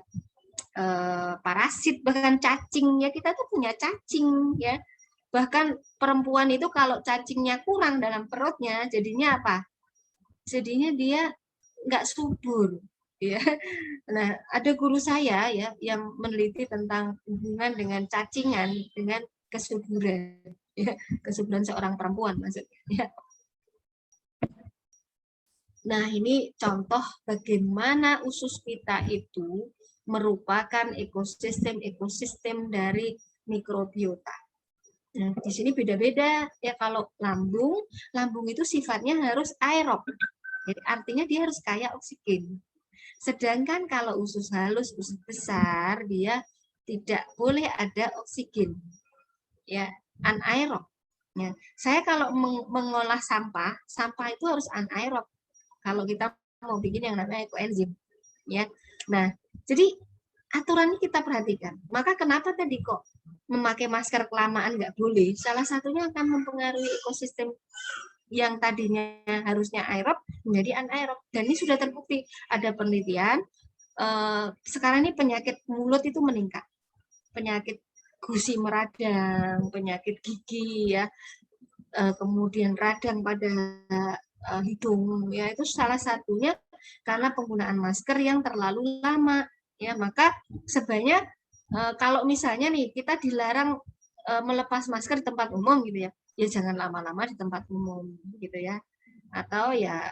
parasit, bahkan cacing ya. Kita tuh punya cacing ya. Bahkan perempuan itu kalau cacingnya kurang dalam perutnya, jadinya apa? Jadinya dia nggak subur. Ya. Nah, ada guru saya ya yang meneliti tentang hubungan dengan cacingan dengan kesuburan, ya, kesuburan seorang perempuan maksudnya. Ya. Nah, ini contoh bagaimana usus kita itu merupakan ekosistem dari mikrobiota. Nah, di sini beda-beda ya. Kalau lambung itu sifatnya harus aerob. Jadi artinya dia harus kaya oksigen. Sedangkan kalau usus halus, usus besar, dia tidak boleh ada oksigen. Ya, anaerob. Ya. Saya kalau mengolah sampah itu harus anaerob. Kalau kita mau bikin yang namanya ekoenzim. Ya. Nah, jadi aturannya kita perhatikan. Maka kenapa tadi kok memakai masker kelamaan nggak boleh? Salah satunya akan mempengaruhi ekosistem yang tadinya harusnya aerob menjadi anaerob. Dan ini sudah terbukti. Ada penelitian, sekarang ini penyakit mulut itu meningkat. Penyakit gusi meradang, penyakit gigi, ya, kemudian radang pada hidung, ya, itu salah satunya karena penggunaan masker yang terlalu lama. Ya, maka sebenarnya kalau misalnya nih kita dilarang melepas masker di tempat umum gitu ya, ya jangan lama-lama di tempat umum gitu ya, atau ya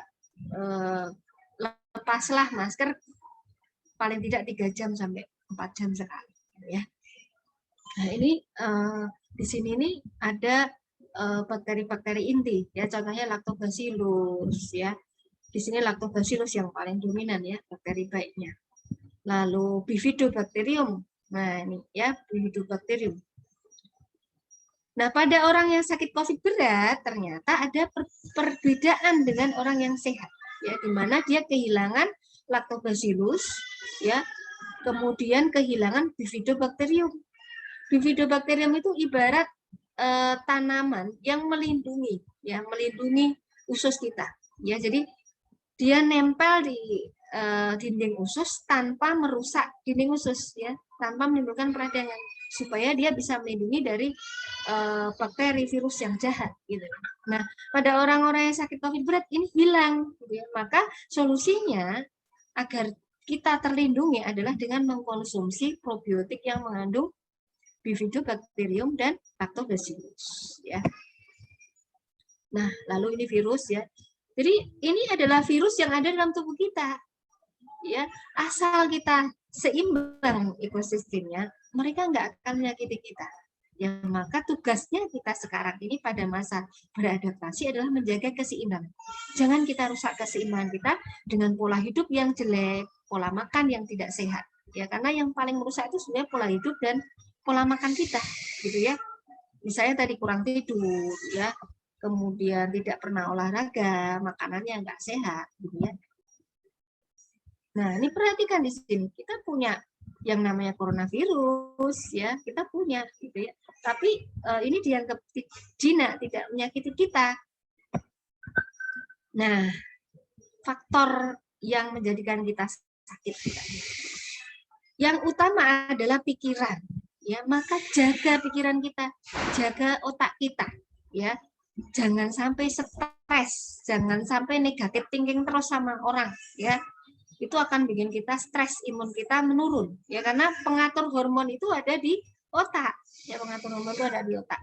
lepaslah masker paling tidak 3 jam sampai 4 jam sekali gitu ya. Nah, ini di sini nih ada bakteri-bakteri inti ya, contohnya lactobacillus ya. Di sini lactobacillus yang paling dominan ya, bakteri baiknya. Lalu bifidobacterium. Nah, ini ya, bifidobacterium. Nah, pada orang yang sakit COVID berat ternyata ada perbedaan dengan orang yang sehat ya, di mana dia kehilangan lactobacillus ya, kemudian kehilangan bifidobacterium. Bifidobacterium itu ibarat tanaman yang melindungi ya, melindungi usus kita ya. Jadi dia nempel di dinding usus tanpa merusak dinding usus ya, tanpa menimbulkan peradangan, supaya dia bisa melindungi dari bakteri virus yang jahat gitu. Nah, pada orang-orang yang sakit COVID berat ini hilang gitu ya. Maka solusinya agar kita terlindungi adalah dengan mengkonsumsi probiotik yang mengandung Bifidobacterium dan Lactobacillus ya. Nah, lalu ini virus ya. Jadi ini adalah virus yang ada dalam tubuh kita. Ya, asal kita seimbang ekosistemnya, mereka nggak akan menyakiti kita. Ya, maka tugasnya kita sekarang ini pada masa beradaptasi adalah menjaga keseimbangan. Jangan kita rusak keseimbangan kita dengan pola hidup yang jelek, pola makan yang tidak sehat. Ya, karena yang paling merusak itu sebenarnya pola hidup dan pola makan kita, gitu ya. Misalnya tadi kurang tidur, ya, kemudian tidak pernah olahraga, makanannya nggak sehat, gitu ya. Nah, ini perhatikan di sini, kita punya yang namanya coronavirus, ya, kita punya, gitu ya. Tapi ini dianggap jinak, tidak menyakiti kita. Nah, faktor yang menjadikan kita sakit, yang utama adalah pikiran, ya. Maka jaga pikiran kita, jaga otak kita, ya. Jangan sampai stres, jangan sampai negatif thinking terus sama orang, ya. Itu akan bikin kita stres, imun kita menurun, ya, karena pengatur hormon itu ada di otak, ya, pengatur hormon itu ada di otak.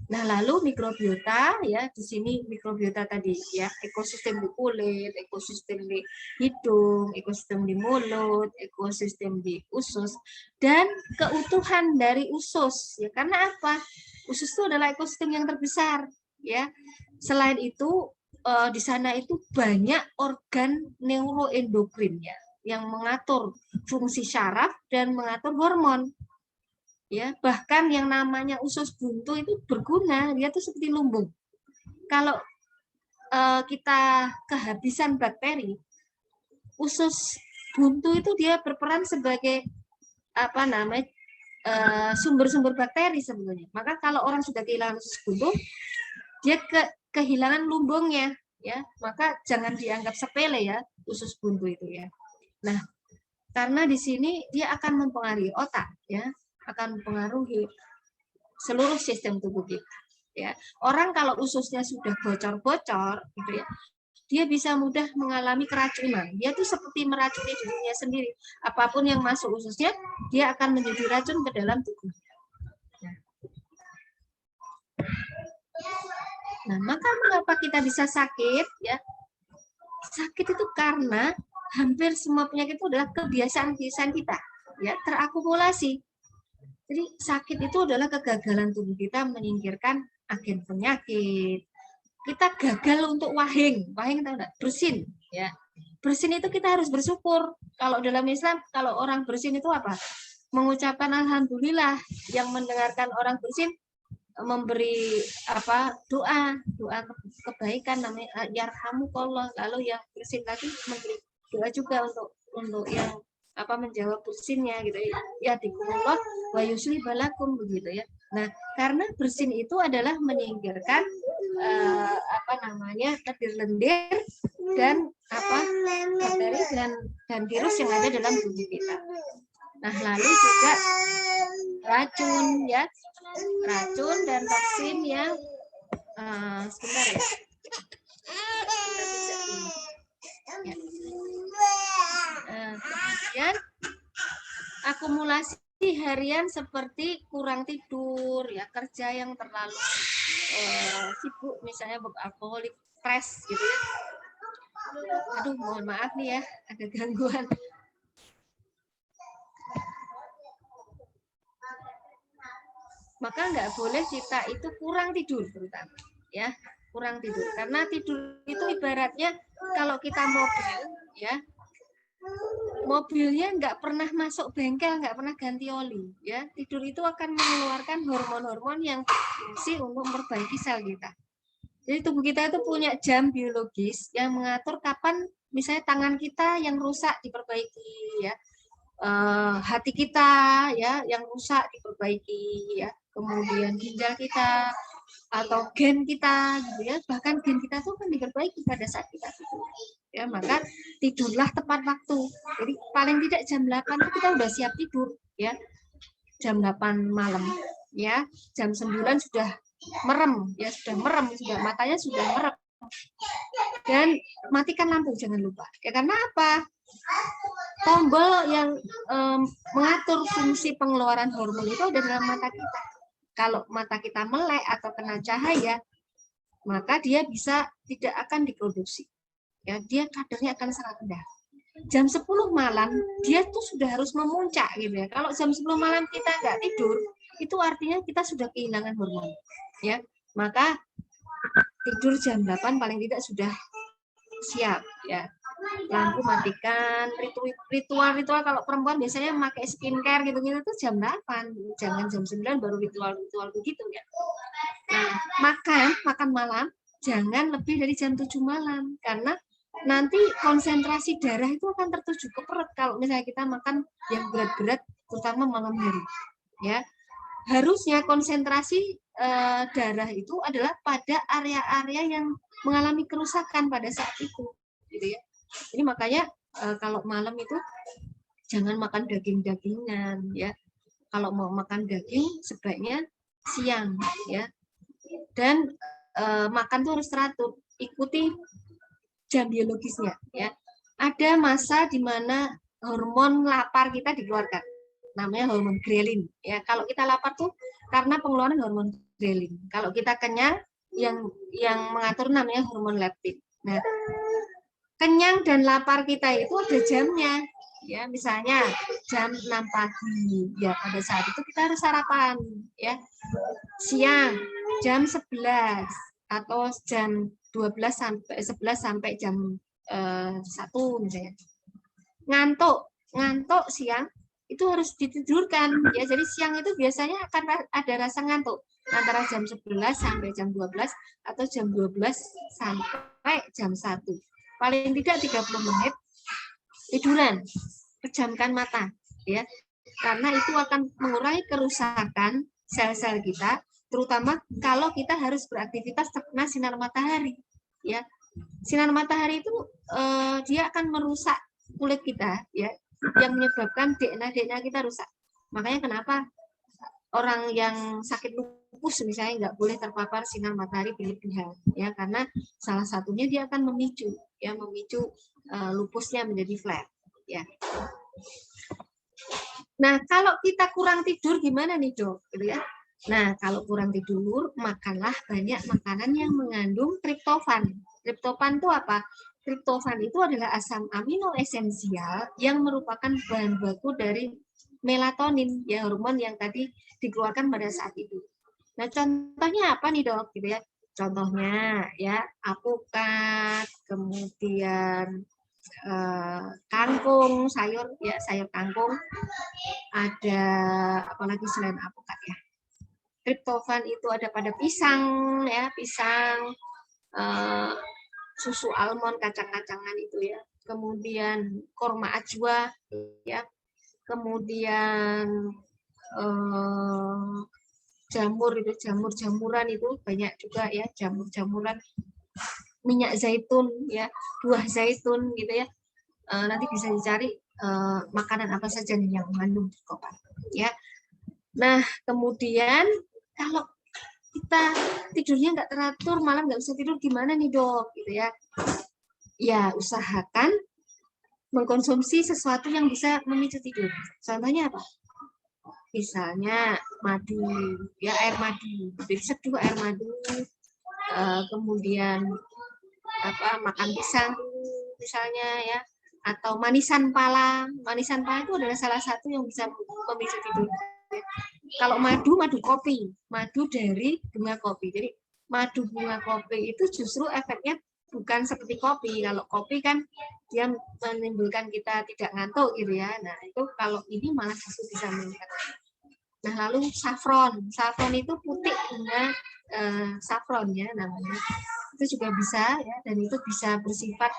Nah, lalu mikrobiota, ya, di sini mikrobiota tadi, ya, ekosistem di kulit, ekosistem di hidung, ekosistem di mulut, ekosistem di usus, dan keutuhan dari usus, ya, karena apa? Usus itu adalah ekosistem yang terbesar, ya. Selain itu di sana itu banyak organ neuroendokrin, ya, yang mengatur fungsi syaraf dan mengatur hormon. Ya, bahkan yang namanya usus buntu itu berguna, dia tuh seperti lumbung. Kalau kita kehabisan bakteri, usus buntu itu dia berperan sebagai apa namanya sumber-sumber bakteri sebenarnya. Maka kalau orang sudah kehilangan usus buntu, dia kehilangan lumbungnya, ya, maka jangan dianggap sepele, ya, usus buntu itu, ya. Nah, karena di sini dia akan mempengaruhi otak, ya, akan mempengaruhi seluruh sistem tubuh kita, ya. Orang kalau ususnya sudah bocor-bocor, gitu ya, dia bisa mudah mengalami keracunan. Dia tuh seperti meracuni dirinya sendiri. Apapun yang masuk ususnya, dia akan menjadi racun ke dalam tubuhnya. Nah, maka mengapa kita bisa sakit, ya? Sakit itu karena hampir semua penyakit itu adalah kebiasaan-kebiasaan kita, ya, terakumulasi. Jadi sakit itu adalah kegagalan tubuh kita menyingkirkan agen penyakit. Kita gagal untuk wahing tahu enggak? Bersin, ya. Bersin itu kita harus bersyukur. Kalau dalam Islam, kalau orang bersin itu apa? Mengucapkan alhamdulillah. Yang mendengarkan orang bersin memberi apa doa kebaikan namanya yarhamukallah, lalu yang bersin lagi memberi doa juga untuk yang apa menjawab bersinnya gitu ya, dikumullah wa yusli balakum begitu, ya. Nah, karena bersin itu adalah menyingkirkan apa namanya lendir-lendir dan apa bakteri dan virus yang ada dalam tubuh kita. Nah, lalu juga racun, ya, racun dan toksin yang sebentar, ya. Kemudian akumulasi harian seperti kurang tidur, ya, kerja yang terlalu sibuk, misalnya workaholic, stres gitu, ya. Aduh, mohon maaf nih, ya, ada gangguan. Maka nggak boleh kita itu kurang tidur, terutama, ya, kurang tidur, karena tidur itu ibaratnya kalau kita mobil, ya, mobilnya nggak pernah masuk bengkel, nggak pernah ganti oli, ya, tidur itu akan mengeluarkan hormon-hormon yang berfungsi untuk memperbaiki sel kita. Jadi tubuh kita itu punya jam biologis yang mengatur kapan misalnya tangan kita yang rusak diperbaiki, ya, hati kita, ya, yang rusak diperbaiki, ya, kemudian ginjal kita atau gen kita, gitu, ya, bahkan gen kita tuh kan diperbaiki pada saat kita tidur, ya. Maka tidurlah tepat waktu. Jadi paling tidak jam 8 itu kita udah siap tidur, ya, jam 8 malam, ya, jam 9 sudah merem, ya, sudah matanya sudah merem. Dan matikan lampu jangan lupa, ya, karena apa? tombol yang mengatur fungsi pengeluaran hormon itu ada dalam mata kita. Kalau mata kita melek atau kena cahaya, maka dia tidak akan diproduksi. Ya, dia kadarnya akan sangat rendah. Jam 10 malam dia tuh sudah harus memuncak gitu ya. Kalau jam 10 malam kita nggak tidur, itu artinya kita sudah kehilangan hormon. Ya, maka tidur jam 8 paling tidak sudah siap ya. Lampu matikan, ritual kalau perempuan biasanya pakai skincare gitu-gitu tuh jam 8, jangan jam 9 baru ritual begitu ya. Nah, makan malam jangan lebih dari jam 7 malam karena nanti konsentrasi darah itu akan tertuju ke perut kalau misalnya kita makan yang berat-berat terutama malam hari ya. Harusnya konsentrasi darah itu adalah pada area-area yang mengalami kerusakan pada saat itu gitu ya. Jadi makanya kalau malam itu jangan makan daging-dagingan ya. Kalau mau makan daging sebaiknya siang ya. Dan makan tuh harus teratur, ikuti jam biologisnya ya. Ada masa di mana hormon lapar kita dikeluarkan. Namanya hormon grelin ya. Kalau kita lapar tuh karena pengeluaran hormon grelin. Kalau kita kenyang yang mengatur namanya hormon leptin. Nah, kenyang dan lapar kita itu ada jamnya ya, misalnya jam 6 pagi ya, pada saat itu kita harus sarapan ya. Siang jam 11 atau jam 12 sampai 11 sampai jam 1 misalnya. Ngantuk siang itu harus ditidurkan ya. Jadi siang itu biasanya akan ada rasa ngantuk antara jam 11 sampai jam 12 atau jam 12 sampai jam 1. Paling tidak 30 menit tiduran, pejamkan mata ya, karena itu akan mengurangi kerusakan sel-sel kita, terutama kalau kita harus beraktivitas terkena sinar matahari ya. Sinar matahari itu dia akan merusak kulit kita ya, yang menyebabkan DNA kita rusak. Makanya kenapa orang yang sakit lupus misalnya nggak boleh terpapar sinar matahari berlebihan ya, karena salah satunya dia akan memicu lupusnya menjadi flat ya. Nah, kalau kita kurang tidur gimana nih dok gitu ya. Nah, kalau kurang tidur makanlah banyak makanan yang mengandung triptofan. Triptofan itu apa? Triptofan itu adalah asam amino esensial yang merupakan bahan baku dari melatonin ya, hormon yang tadi dikeluarkan pada saat itu. Nah, contohnya apa nih dok gitu ya. Contohnya ya alpukat, kemudian kangkung, sayur kangkung, ada apalagi selain alpukat ya. Triptofan itu ada pada pisang ya, susu almond, kacang-kacangan itu ya. Kemudian korma ajwa ya. Kemudian jamur-jamuran itu banyak juga ya, jamur-jamuran, minyak zaitun ya, buah zaitun gitu ya. Nanti bisa dicari makanan apa saja nih yang mengandung triptofan ya. Nah, kemudian kalau kita tidurnya nggak teratur, malam nggak bisa tidur, gimana nih dok gitu ya. Ya, usahakan mengkonsumsi sesuatu yang bisa memicu tidur. Contohnya apa? Misalnya madu, ya, air madu, diseduh air madu, kemudian makan pisang misalnya ya, atau manisan pala. Manisan pala itu adalah salah satu yang bisa memicu tidur. Kalau madu kopi, madu dari bunga kopi. Jadi madu bunga kopi itu justru efeknya bukan seperti kopi. Kalau kopi kan dia menimbulkan kita tidak ngantuk gitu ya. Nah itu kalau ini malah justru bisa meningkatkan. Nah lalu saffron itu putih bunga saffron ya namanya. Itu juga bisa ya, dan itu bisa bersifat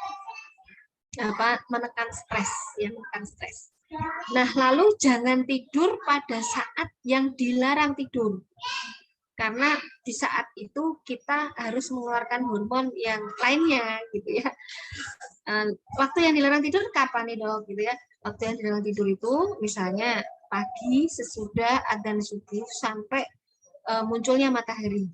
menekan stres ya, menekan stres. Nah, lalu jangan tidur pada saat yang dilarang tidur. Karena di saat itu kita harus mengeluarkan hormon yang lainnya gitu ya. Waktu yang dilarang tidur kapan nih dok gitu ya? Waktu yang dilarang tidur itu misalnya pagi sesudah adzan subuh sampai munculnya matahari.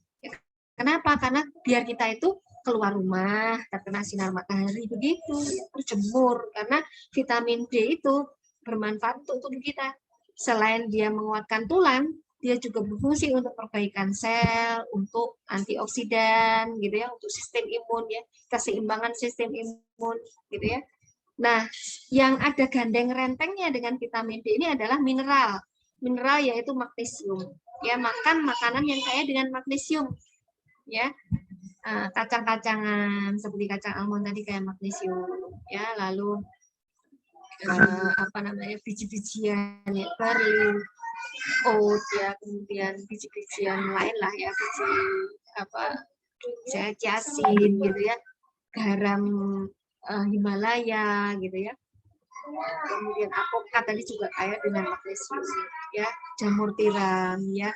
Kenapa? Karena biar kita itu keluar rumah, terkena sinar matahari begitu, ya, berjemur karena vitamin D itu bermanfaat untuk tubuh kita. Selain dia menguatkan tulang, dia juga berfungsi untuk perbaikan sel, untuk antioksidan gitu ya, untuk sistem imun ya, keseimbangan sistem imun gitu ya. Nah, yang ada gandeng rentengnya dengan vitamin D ini adalah mineral. Mineral yaitu magnesium. Ya, makan makanan yang kaya dengan magnesium. Ya, kacang-kacangan seperti kacang almond tadi kayak magnesium. Ya, lalu biji-bijian ya, barley, oat ya, kemudian biji-bijian lain lah ya, biji jasin gitu ya, garam Himalaya gitu ya. Kemudian apokat tadi juga kaya dengan magnesium ya, jamur tiram ya.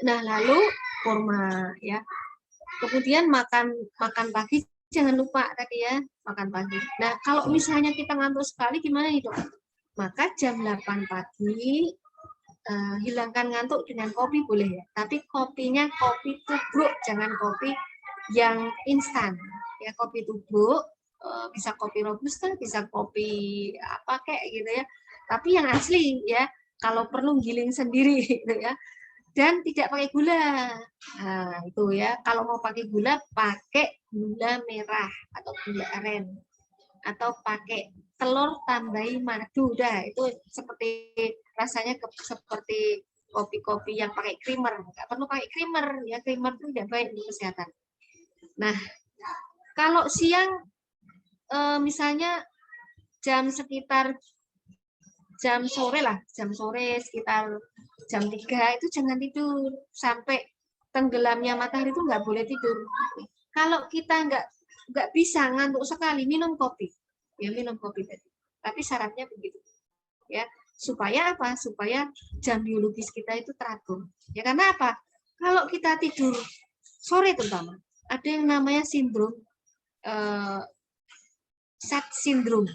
Nah, lalu kurma ya. Kemudian makan pagi jangan lupa tadi ya, makan pagi. Nah, kalau misalnya kita ngantuk sekali gimana nih, Dok? Maka jam 8 pagi hilangkan ngantuk dengan kopi boleh ya, tapi kopinya kopi tubruk, jangan kopi yang instan. Ya, kopi tubruk, bisa kopi robusta, bisa kopi apa kayak gitu ya. Tapi yang asli ya, kalau perlu giling sendiri gitu ya. Dan tidak pakai gula. Nah, itu ya. Kalau mau pakai gula merah atau gula aren. Atau pakai telur tambahi madu. Udah, itu seperti rasanya seperti kopi-kopi yang pakai creamer. Nggak perlu pakai creamer. Ya, creamer itu tidak baik untuk kesehatan. Nah, kalau siang misalnya sekitar jam sore lah, jam sore sekitar jam 3 itu jangan tidur sampai tenggelamnya matahari, itu nggak boleh tidur. Kalau kita nggak bisa ngantuk sekali, minum kopi. Ya, minum kopi tadi. Tapi syaratnya begitu. Ya, supaya apa? Supaya jam biologis kita itu teratur. Ya, karena apa? Kalau kita tidur sore terutama, ada yang namanya sindrom SAD syndrome.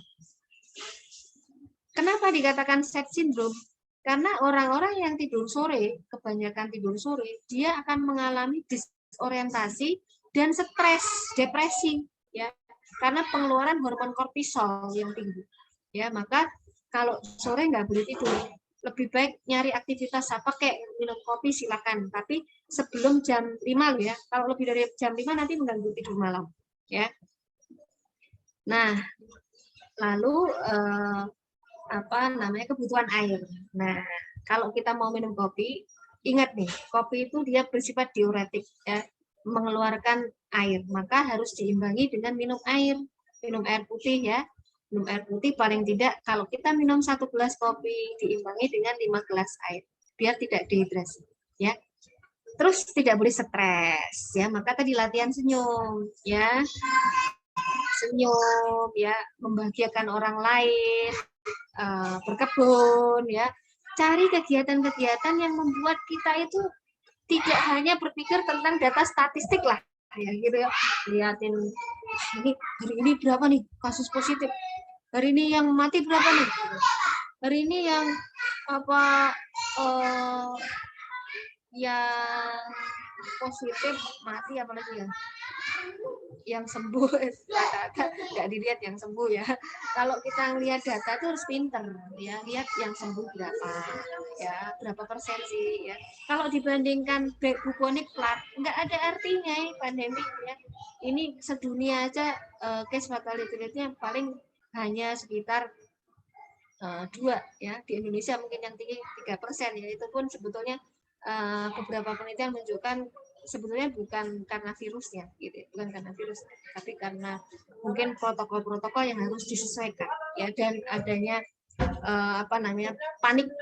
Kenapa dikatakan SAD syndrome? Karena orang-orang yang tidur sore, kebanyakan tidur sore, dia akan mengalami disorientasi dan stres, depresi, ya, karena pengeluaran hormon kortisol yang tinggi. Ya, maka kalau sore nggak boleh tidur. Lebih baik nyari aktivitas apa, kayak minum kopi silakan, tapi sebelum jam 5 loh ya. Kalau lebih dari jam 5 nanti mengganggu tidur malam, ya. Nah, lalu kebutuhan air. Nah, kalau kita mau minum kopi, ingat nih, kopi itu dia bersifat diuretik ya, mengeluarkan air, maka harus diimbangi dengan minum air putih ya. Minum air putih paling tidak, kalau kita minum 1 gelas kopi diimbangi dengan 5 gelas air biar tidak dehidrasi ya. Terus tidak boleh stres ya, maka tadi latihan senyum ya. Senyum ya, membahagiakan orang lain, berkebun ya, cari kegiatan-kegiatan yang membuat kita itu tidak hanya berpikir tentang data statistik lah ya gitu ya, liatin ini hari ini berapa nih kasus positif, hari ini yang mati berapa nih, hari ini yang yang positif mati apalagi ya, yang sembuh nggak dilihat yang sembuh ya. Kalau kita lihat data itu harus pinter ya, lihat yang sembuh berapa ya, berapa persen sih ya. Kalau dibandingkan bubonic plague nggak ada artinya ya, pandemi ya. Ini sedunia aja case fatality rate-nya paling hanya sekitar 2 ya. Di Indonesia mungkin yang tinggi 3% ya. Itu pun sebetulnya beberapa penelitian menunjukkan sebetulnya bukan karena virusnya gitu, bukan karena virus, tapi karena mungkin protokol-protokol yang harus disesuaikan ya, dan adanya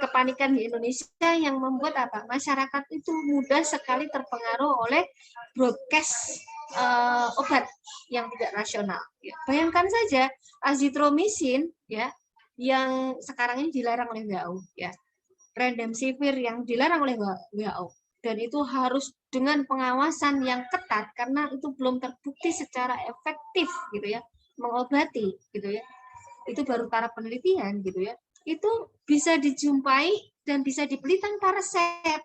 kepanikan di Indonesia yang membuat masyarakat itu mudah sekali terpengaruh oleh broadcast obat yang tidak rasional ya. Bayangkan saja azitromisin ya, yang sekarang ini dilarang oleh WHO ya, remdesivir yang dilarang oleh WHO, dan itu harus dengan pengawasan yang ketat karena itu belum terbukti secara efektif gitu ya, mengobati gitu ya. Itu baru taraf penelitian gitu ya. Itu bisa dijumpai dan bisa dibeli tanpa resep.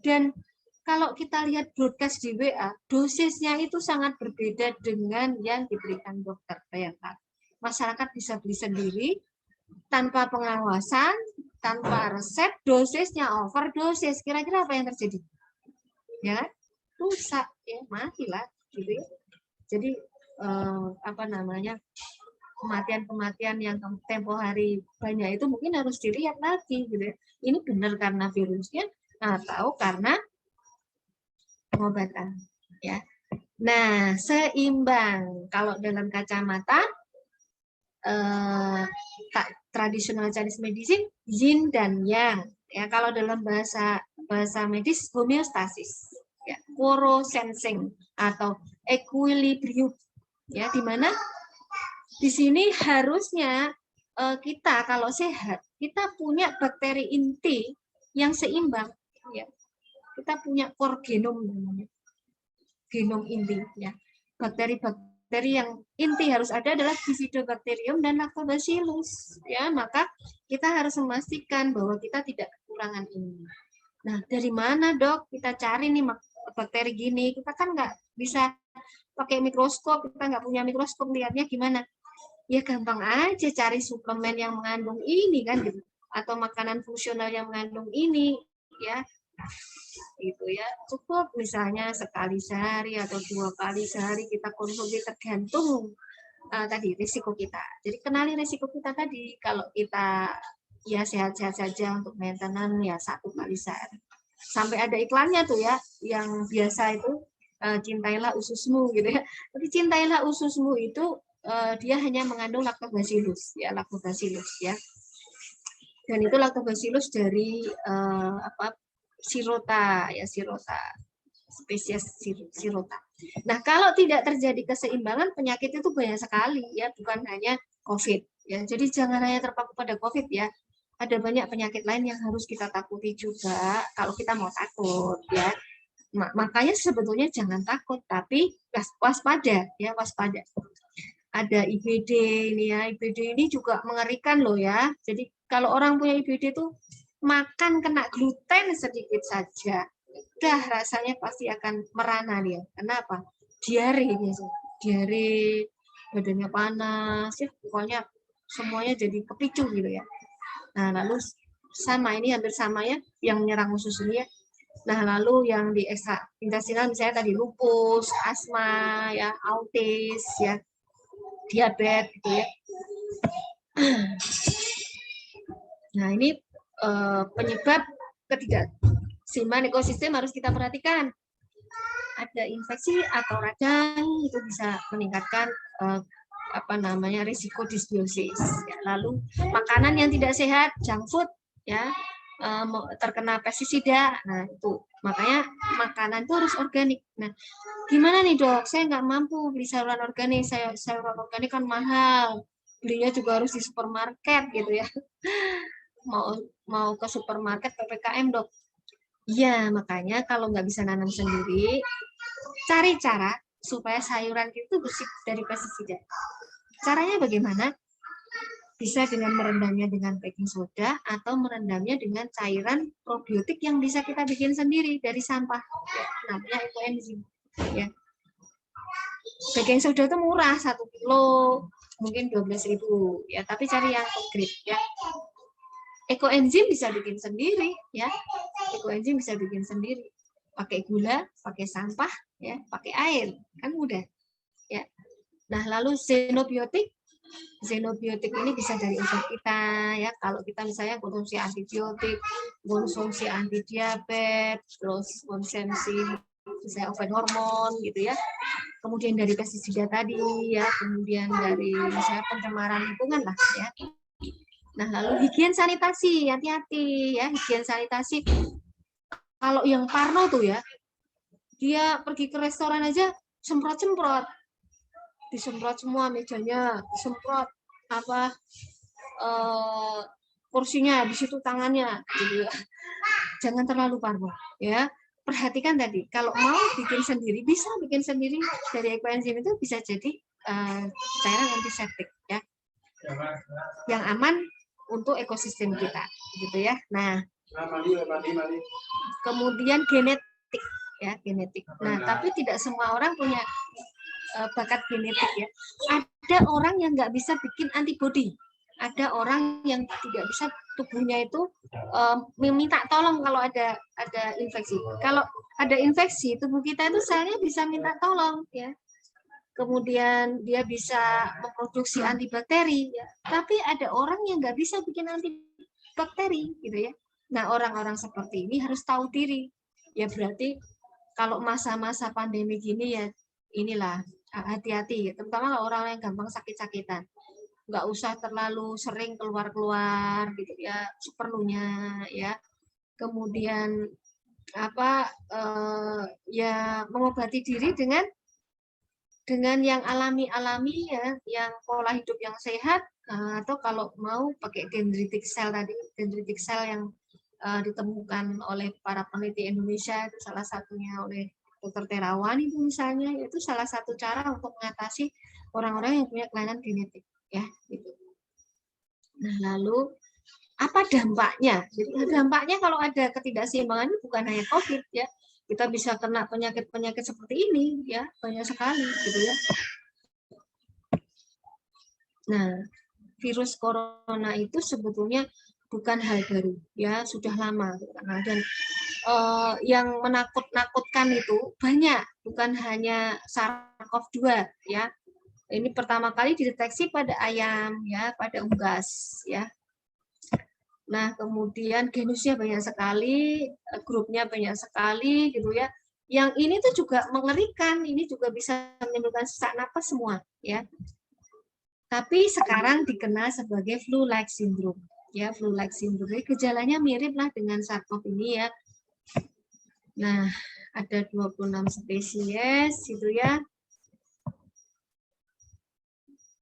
Dan kalau kita lihat broadcast di WA, dosisnya itu sangat berbeda dengan yang diberikan dokter. Bayangkan, masyarakat bisa beli sendiri, tanpa pengawasan, tanpa resep, dosisnya overdosis. Kira-kira apa yang terjadi? Ya, rusak, ya, matilah, gitu ya. Jadi kematian-kematian yang tempo hari banyak itu mungkin harus dilihat lagi, gitu ya. Ini benar karena virusnya atau karena pengobatan, ya. Nah, seimbang kalau dalam kacamata tradisional Chinese medicine, yin dan yang. Ya, kalau dalam bahasa medis homeostasis, ya, sensing atau equilibrium, ya, di mana di sini harusnya kita kalau sehat kita punya bakteri inti yang seimbang, ya. Kita punya core genom namanya. Genom inti, ya. Bakteri yang inti harus ada adalah Bifidobacterium dan Lactobacillus, ya. Maka kita harus memastikan bahwa kita tidak kekurangan ini. Nah, dari mana, Dok? Kita cari nih bakteri gini. Kita kan nggak bisa pakai mikroskop, kita nggak punya mikroskop, lihatnya gimana? Ya gampang aja cari suplemen yang mengandung ini kan gitu, atau makanan fungsional yang mengandung ini, ya. Gitu ya, cukup misalnya sekali sehari atau 2 kali sehari kita konsumsi tergantung tadi risiko kita. Jadi kenali risiko kita tadi. Kalau kita ya sehat-sehat saja untuk maintenance ya 1 kali sehari. Sampai ada iklannya tuh ya, yang biasa itu cintailah ususmu gitu ya. Tapi cintailah ususmu itu dia hanya mengandung lactobacillus ya, ya. Dan itu lactobacillus dari Sirota ya, spesies Sirota. Nah, kalau tidak terjadi keseimbangan, penyakit itu banyak sekali ya, bukan hanya COVID ya. Jadi jangan hanya terpaku pada COVID ya. Ada banyak penyakit lain yang harus kita takuti juga kalau kita mau takut ya. Makanya sebetulnya jangan takut, tapi waspada ya, waspada. Ada IBD ini ya, IBD ini juga mengerikan loh ya. Jadi kalau orang punya IBD itu makan kena gluten sedikit saja, udah rasanya pasti akan merana dia. Kenapa? Diare biasanya. Diare, badannya panas, ya pokoknya semuanya jadi kepicu gitu ya. Nah, lalu sama ini hampir sama ya yang menyerang usus ini ya. Nah, lalu yang di ekstra intestinal misalnya tadi lupus, asma ya, autis ya, diabetes gitu ya. Nah, ini penyebab ketidakseimbangan ekosistem harus kita perhatikan. Ada infeksi atau radang itu bisa meningkatkan risiko disbiosis. Ya, lalu makanan yang tidak sehat, junk food, ya, terkena pestisida. Nah, itu makanya makanan itu harus organik. Nah, gimana nih Dok? Saya nggak mampu beli sayuran organik. Sayuran organik kan mahal. Belinya juga harus di supermarket gitu ya. Mau ke supermarket PPKM Dok. Iya, makanya kalau nggak bisa nanam sendiri, cari cara supaya sayuran itu bersih dari pestisida. Caranya bagaimana? Bisa dengan merendamnya dengan baking soda atau merendamnya dengan cairan probiotik yang bisa kita bikin sendiri dari sampah. Ya, namanya ekoenzim. Ya. Baking soda itu murah, 1 kilo, mungkin 12.000 ya, tapi cari yang grade ya. Ekoenzim bisa bikin sendiri ya. Ekoenzim bisa bikin sendiri. Pakai gula, pakai sampah ya, pakai air. Kan mudah. Ya. Nah, lalu xenobiotik ini bisa dari obat kita ya. Kalau kita misalnya konsumsi antibiotik, konsumsi anti diabetes, terus konsumsi misalnya obat hormon gitu ya. Kemudian dari pestisida tadi ya, kemudian dari misalnya pencemaran lingkungan lah ya. Nah, lalu higien sanitasi, hati-hati ya, higien sanitasi. Kalau yang parno tuh ya, dia pergi ke restoran aja semprot-semprot. Disemprot semua mejanya, disemprot kursinya, di situ tangannya gitu ya. Jangan terlalu parno ya. Perhatikan tadi, kalau mau bikin sendiri, bisa bikin sendiri dari ekoenzim itu bisa jadi cairan antiseptik ya. Yang aman untuk ekosistem kita gitu ya. Nah, kemudian genetik ya, genetik. Nah, tapi tidak semua orang punya bakat genetik ya. Ada orang yang nggak bisa bikin antibodi. Ada orang yang tidak bisa, tubuhnya itu meminta tolong kalau ada infeksi. Kalau ada infeksi, tubuh kita itu selnya bisa minta tolong ya. Kemudian dia bisa memproduksi antibakteri ya. Tapi ada orang yang nggak bisa bikin antibakteri gitu ya. Nah, orang-orang seperti ini harus tahu diri. Ya berarti kalau masa-masa pandemi gini ya inilah, hati-hati, terutama kalau orang yang gampang sakit-sakitan. Nggak usah terlalu sering keluar-keluar gitu ya, seperlunya ya. Kemudian ya mengobati diri dengan yang alami-alami ya, yang pola hidup yang sehat, atau kalau mau pakai dendritic cell tadi, dendritic cell yang ditemukan oleh para peneliti Indonesia, itu salah satunya oleh Dr. Terawan itu misalnya, itu salah satu cara untuk mengatasi orang-orang yang punya kelainan genetik ya gitu. Nah, lalu apa dampaknya? Jadi dampaknya kalau ada ketidakseimbangan ini bukan hanya COVID ya, kita bisa kena penyakit-penyakit seperti ini ya, banyak sekali gitu ya. Nah, virus corona itu sebetulnya bukan hal baru ya, sudah lama nah, dan yang menakut-nakutkan itu banyak, bukan hanya SARS-CoV-2 ya. Ini pertama kali dideteksi pada ayam ya, pada unggas ya. Nah, kemudian genusnya banyak sekali, grupnya banyak sekali gitu ya. Yang ini tuh juga mengerikan, ini juga bisa menimbulkan sesak napas semua ya. Tapi sekarang dikenal sebagai flu-like syndrome. Ya, flu-like syndrome gejalanya mirip lah dengan SARS-CoV ini ya. Nah, ada 26 spesies gitu ya.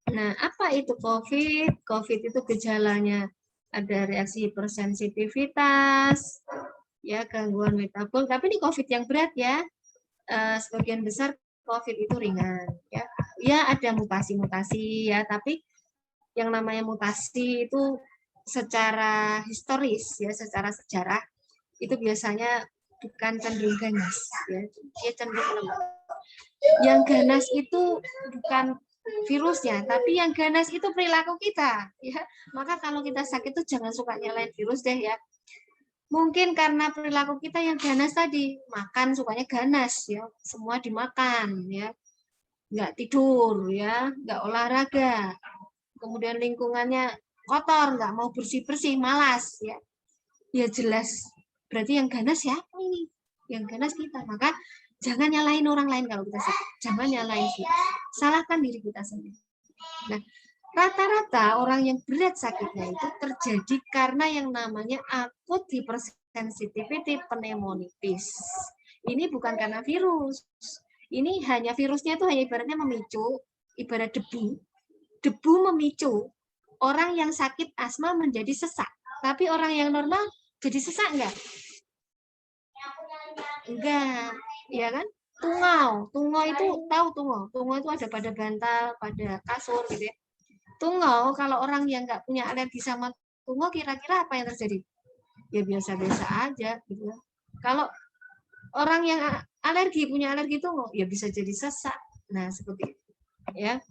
Nah, apa itu COVID? COVID itu gejalanya ada reaksi hipersensitivitas, ya gangguan metabol. Tapi ini COVID yang berat ya. Sebagian besar COVID itu ringan. Ya, ya ada mutasi-mutasi ya. Tapi yang namanya mutasi itu secara historis ya, secara sejarah itu biasanya bukan cenderung ganas ya, dia cenderung lemah. Yang ganas itu bukan virusnya, tapi yang ganas itu perilaku kita ya. Maka kalau kita sakit itu jangan suka nyalain virus deh ya. Mungkin karena perilaku kita yang ganas tadi, makan sukanya ganas ya, semua dimakan ya, nggak tidur ya, nggak olahraga, kemudian lingkungannya kotor, nggak mau bersih-bersih, malas ya. Ya jelas, berarti yang ganas siapa ini? Yang ganas kita. Maka jangan nyalahin orang lain kalau kita sakit. Jangan nyalahin kita. Salahkan diri kita sendiri. Nah, rata-rata orang yang berat sakitnya itu terjadi karena yang namanya akut hypersensitivity pneumonitis. Ini bukan karena virus. Ini hanya virusnya itu hanya ibaratnya memicu, ibarat debu. Debu memicu orang yang sakit asma menjadi sesak. Tapi orang yang normal jadi sesak enggak? Enggak, ya kan? Tungau itu tahu tungau. Tungau itu ada pada bantal, pada kasur gitu ya. Tungau kalau orang yang enggak punya alergi sama tungau kira-kira apa yang terjadi? Ya biasa-biasa aja gitu ya. Kalau orang yang punya alergi tungau ya bisa jadi sesak. Nah, seperti itu ya.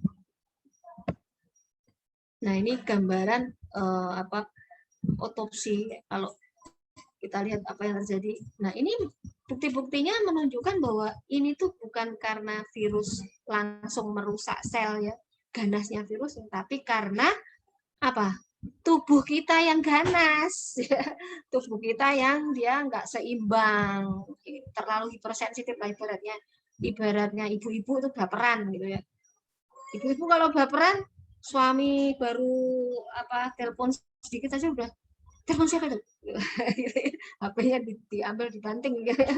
Nah, ini gambaran otopsi kalau kita lihat apa yang terjadi. Nah, ini bukti-buktinya menunjukkan bahwa ini tuh bukan karena virus langsung merusak sel ya, ganasnya virus, tapi karena apa? Tubuh kita yang ganas, tubuh kita yang dia nggak seimbang, terlalu hipersensitif lah ibaratnya ibu-ibu itu baperan gitu ya. Ibu-ibu kalau baperan, suami baru telepon sedikit saja udah telepon siapa itu? HP-nya diambil dibanting gitu.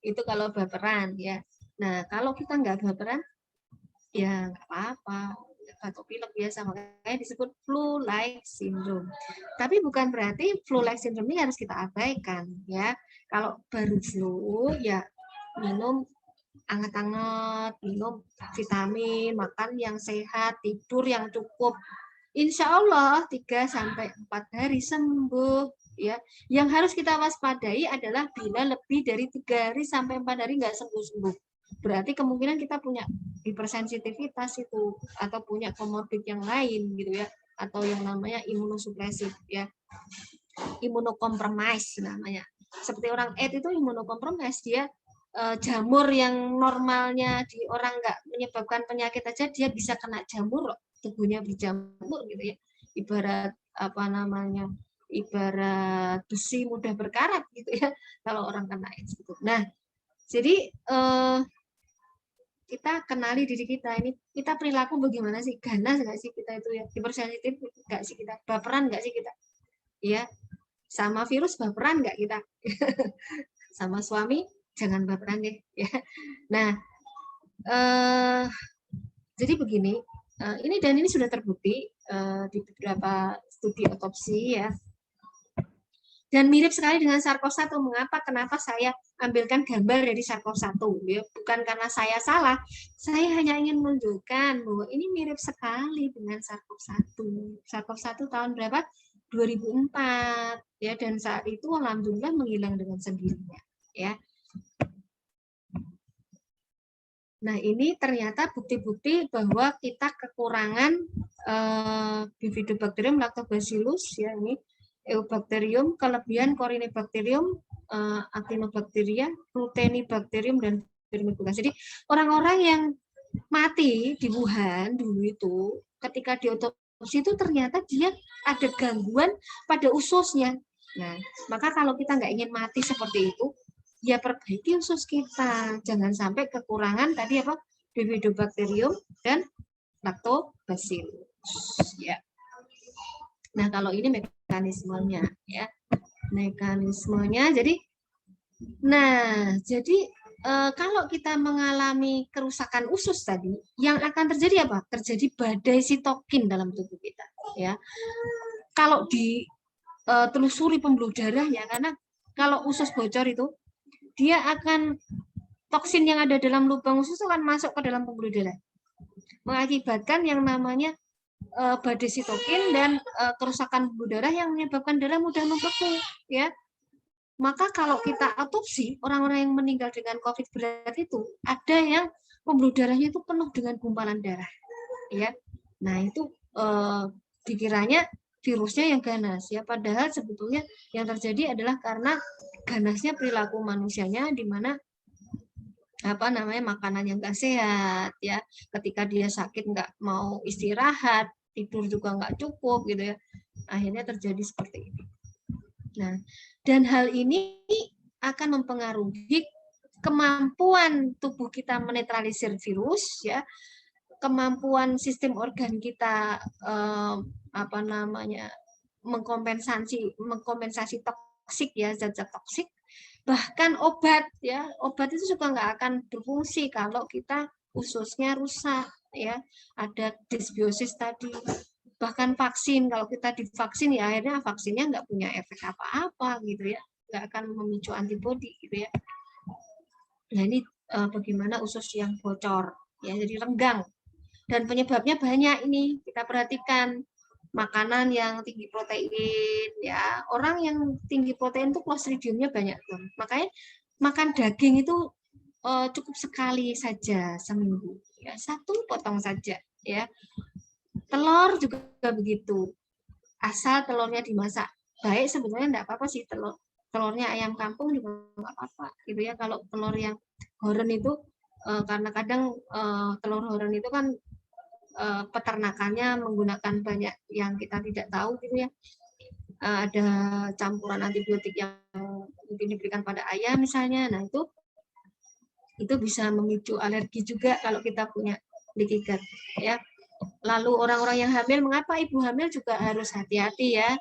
Itu kalau baperan ya. Nah, kalau kita nggak baperan ya nggak apa-apa. Batuk pilek biasa, makanya disebut flu-like syndrome. Tapi bukan berarti flu-like syndrome ini harus kita abaikan ya. Kalau baru flu ya minum anget-anget, minum vitamin, makan yang sehat, tidur yang cukup. Insya Allah 3-4 hari sembuh. ya. Yang harus kita waspadai adalah bila lebih dari 3 hari sampai 4 hari nggak sembuh-sembuh. Berarti kemungkinan kita punya hipersensitivitas itu atau punya komorbid yang lain gitu ya, atau yang namanya imunosupresif ya, imunokompromis namanya. Seperti orang AIDS itu imunokompromis, dia jamur yang normalnya di orang nggak menyebabkan penyakit aja dia bisa kena jamur, tubuhnya berjamur gitu ya. Ibarat apa namanya? Ibarat besi mudah berkarat gitu ya kalau orang kena AIDS gitu. Nah, jadi kita kenali diri kita ini, kita perilaku bagaimana sih, ganas nggak sih kita itu ya, hipersensitif nggak sih kita, baperan nggak sih kita, ya sama virus baperan nggak kita, sama suami jangan baperan deh ya. Nah, jadi begini, ini sudah terbukti di beberapa studi otopsi ya. Dan mirip sekali dengan SARS-CoV-1. Kenapa saya ambilkan gambar dari SARS-CoV-1? Ya, bukan karena saya salah, saya hanya ingin menunjukkan bahwa ini mirip sekali dengan SARS-CoV-1. SARS-CoV-1 tahun berapa? 2004 ya, dan saat itu alhamdulillah menghilang dengan sendirinya ya. Nah, ini ternyata bukti-bukti bahwa kita kekurangan Bifidobacterium lactobacillus ya, ini Eubacterium, kelebihan Corynebacterium, Actinobacteria, Ruthenibacterium, dan Firmicutes. Jadi orang-orang yang mati di Wuhan dulu itu, ketika diotopsi itu ternyata dia ada gangguan pada ususnya. Nah, maka kalau kita nggak ingin mati seperti itu, ya perbaiki usus kita. Jangan sampai kekurangan tadi apa? Bifidobacterium dan Lactobacillus. Ya. Nah, kalau ini mekanismenya ya. Mekanismenya jadi kalau kita mengalami kerusakan usus tadi, yang akan terjadi apa? Terjadi badai sitokin dalam tubuh kita ya. Kalau ditelusuri pembuluh darahnya, karena kalau usus bocor itu dia akan toksin yang ada dalam lubang usus akan masuk ke dalam pembuluh darah, mengakibatkan yang namanya badai sitokin dan kerusakan pembuluh darah yang menyebabkan darah mudah membeku ya. Maka kalau kita otopsi orang-orang yang meninggal dengan COVID berat itu ada yang pembuluh darahnya itu penuh dengan gumpalan darah ya. Nah, itu dikiranya virusnya yang ganas ya, padahal sebetulnya yang terjadi adalah karena ganasnya perilaku manusianya, di mana makanan yang nggak sehat ya, ketika dia sakit nggak mau istirahat, tidur juga nggak cukup gitu ya, akhirnya terjadi seperti ini. Nah, dan hal ini akan mempengaruhi kemampuan tubuh kita menetralisir virus ya, kemampuan sistem organ kita mengkompensasi toksik ya, zat-zat toksik. Bahkan obat itu juga nggak akan berfungsi kalau kita ususnya rusak ya, ada disbiosis tadi. Bahkan vaksin, kalau kita divaksin ya akhirnya vaksinnya nggak punya efek apa-apa gitu ya, nggak akan memicu antibodi gitu ya. Nah, ini bagaimana usus yang bocor ya, jadi renggang, dan penyebabnya banyak. Ini kita perhatikan makanan yang tinggi protein ya, orang yang tinggi protein itu Clostridiumnya banyak tuh, makanya makan daging itu cukup sekali saja seminggu ya, 1 potong saja ya. Telur juga begitu, asal telurnya dimasak baik sebetulnya enggak apa-apa sih, telurnya ayam kampung juga enggak apa-apa gitu ya. Kalau telur yang horen itu karena kadang telur horen itu kan peternakannya menggunakan banyak yang kita tidak tahu gitu ya, ada campuran antibiotik yang mungkin diberikan pada ayam misalnya. Nah, itu bisa memicu alergi juga kalau kita punya leaky gut ya. Lalu orang-orang yang hamil, mengapa ibu hamil juga harus hati-hati ya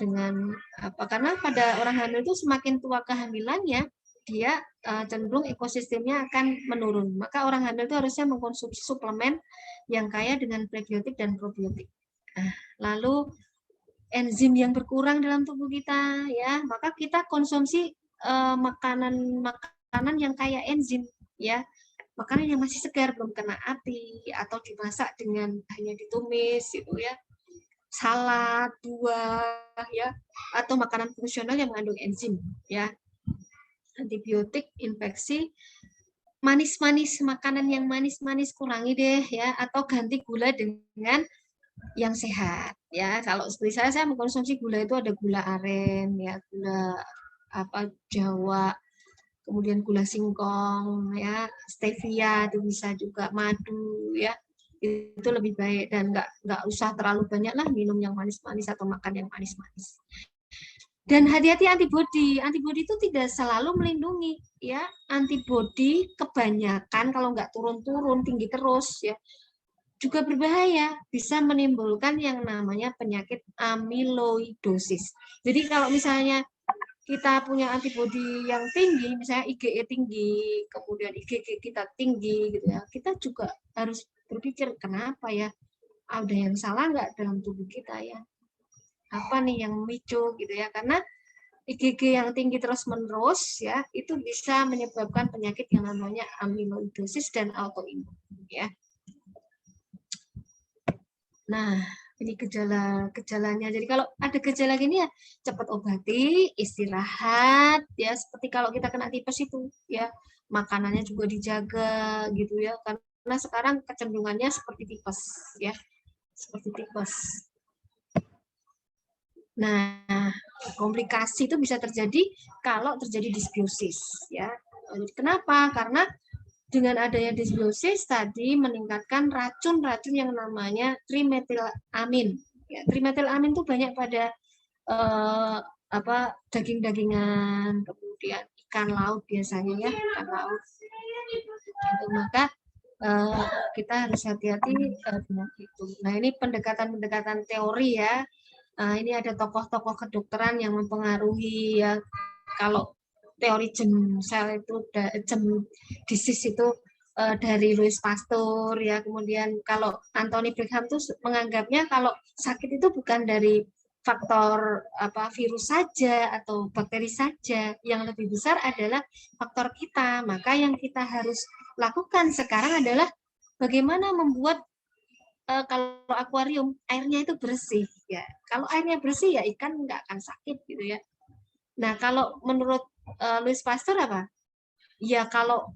dengan karena pada orang hamil itu semakin tua kehamilannya, dia cenderung ekosistemnya akan menurun. Maka orang hamil itu harusnya mengkonsumsi suplemen yang kaya dengan prebiotik dan probiotik. Lalu enzim yang berkurang dalam tubuh kita ya, maka kita konsumsi makanan yang kaya enzim ya. Makanan yang masih segar, belum kena api atau dimasak dengan hanya ditumis gitu ya. salad, buah, ya, atau makanan fungsional yang mengandung enzim, ya. Antibiotik, infeksi, manis-manis, makanan yang manis-manis kurangi deh, ya, atau ganti gula dengan yang sehat, ya. Kalau seperti saya mengkonsumsi gula itu ada gula aren, ya, gula apa Jawa, kemudian gula singkong, ya, stevia itu bisa juga, madu, ya, itu lebih baik, dan nggak usah terlalu banyak lah minum yang manis-manis atau makan yang manis-manis. Dan hati-hati antibodi itu tidak selalu melindungi, ya. Antibodi kebanyakan kalau nggak turun-turun tinggi terus, ya, juga berbahaya, bisa menimbulkan yang namanya penyakit amiloidosis. Jadi kalau misalnya kita punya antibodi yang tinggi, misalnya IgE tinggi, kemudian IgG kita tinggi, gitu ya, kita juga harus berpikir kenapa ya, ada yang salah nggak dalam tubuh kita ya, apa nih yang memicu gitu ya, karena IgG yang tinggi terus menerus ya, itu bisa menyebabkan penyakit yang namanya amiloidosis dan autoimun ya. Nah, ini gejalanya. Jadi kalau ada gejala gini ya cepat obati, istirahat ya, seperti kalau kita kena tipes itu ya, makanannya juga dijaga gitu ya, karena sekarang kecenderungannya seperti tipes ya, seperti tipes. Nah, komplikasi itu bisa terjadi kalau terjadi disbiosis ya. Kenapa? Karena dengan adanya disbiosis tadi meningkatkan racun-racun yang namanya trimetilamin. Ya, trimetilamin itu banyak pada daging-dagingan, kemudian ikan laut biasanya ya, ikan laut. Gitu, maka kita harus hati-hati dengan itu. Nah, ini pendekatan-pendekatan teori ya. Nah, ini ada tokoh-tokoh kedokteran yang mempengaruhi ya. Kalau teori germ sel itu, germ disease itu dari Louis Pasteur ya. Kemudian kalau Anthony Brigham itu menganggapnya kalau sakit itu bukan dari faktor virus saja atau bakteri saja, yang lebih besar adalah faktor kita. Maka yang kita harus lakukan sekarang adalah bagaimana membuat kalau akuarium airnya itu bersih ya. Kalau airnya bersih ya ikan nggak akan sakit gitu ya. Nah, kalau menurut Louis Pasteur apa? Ya kalau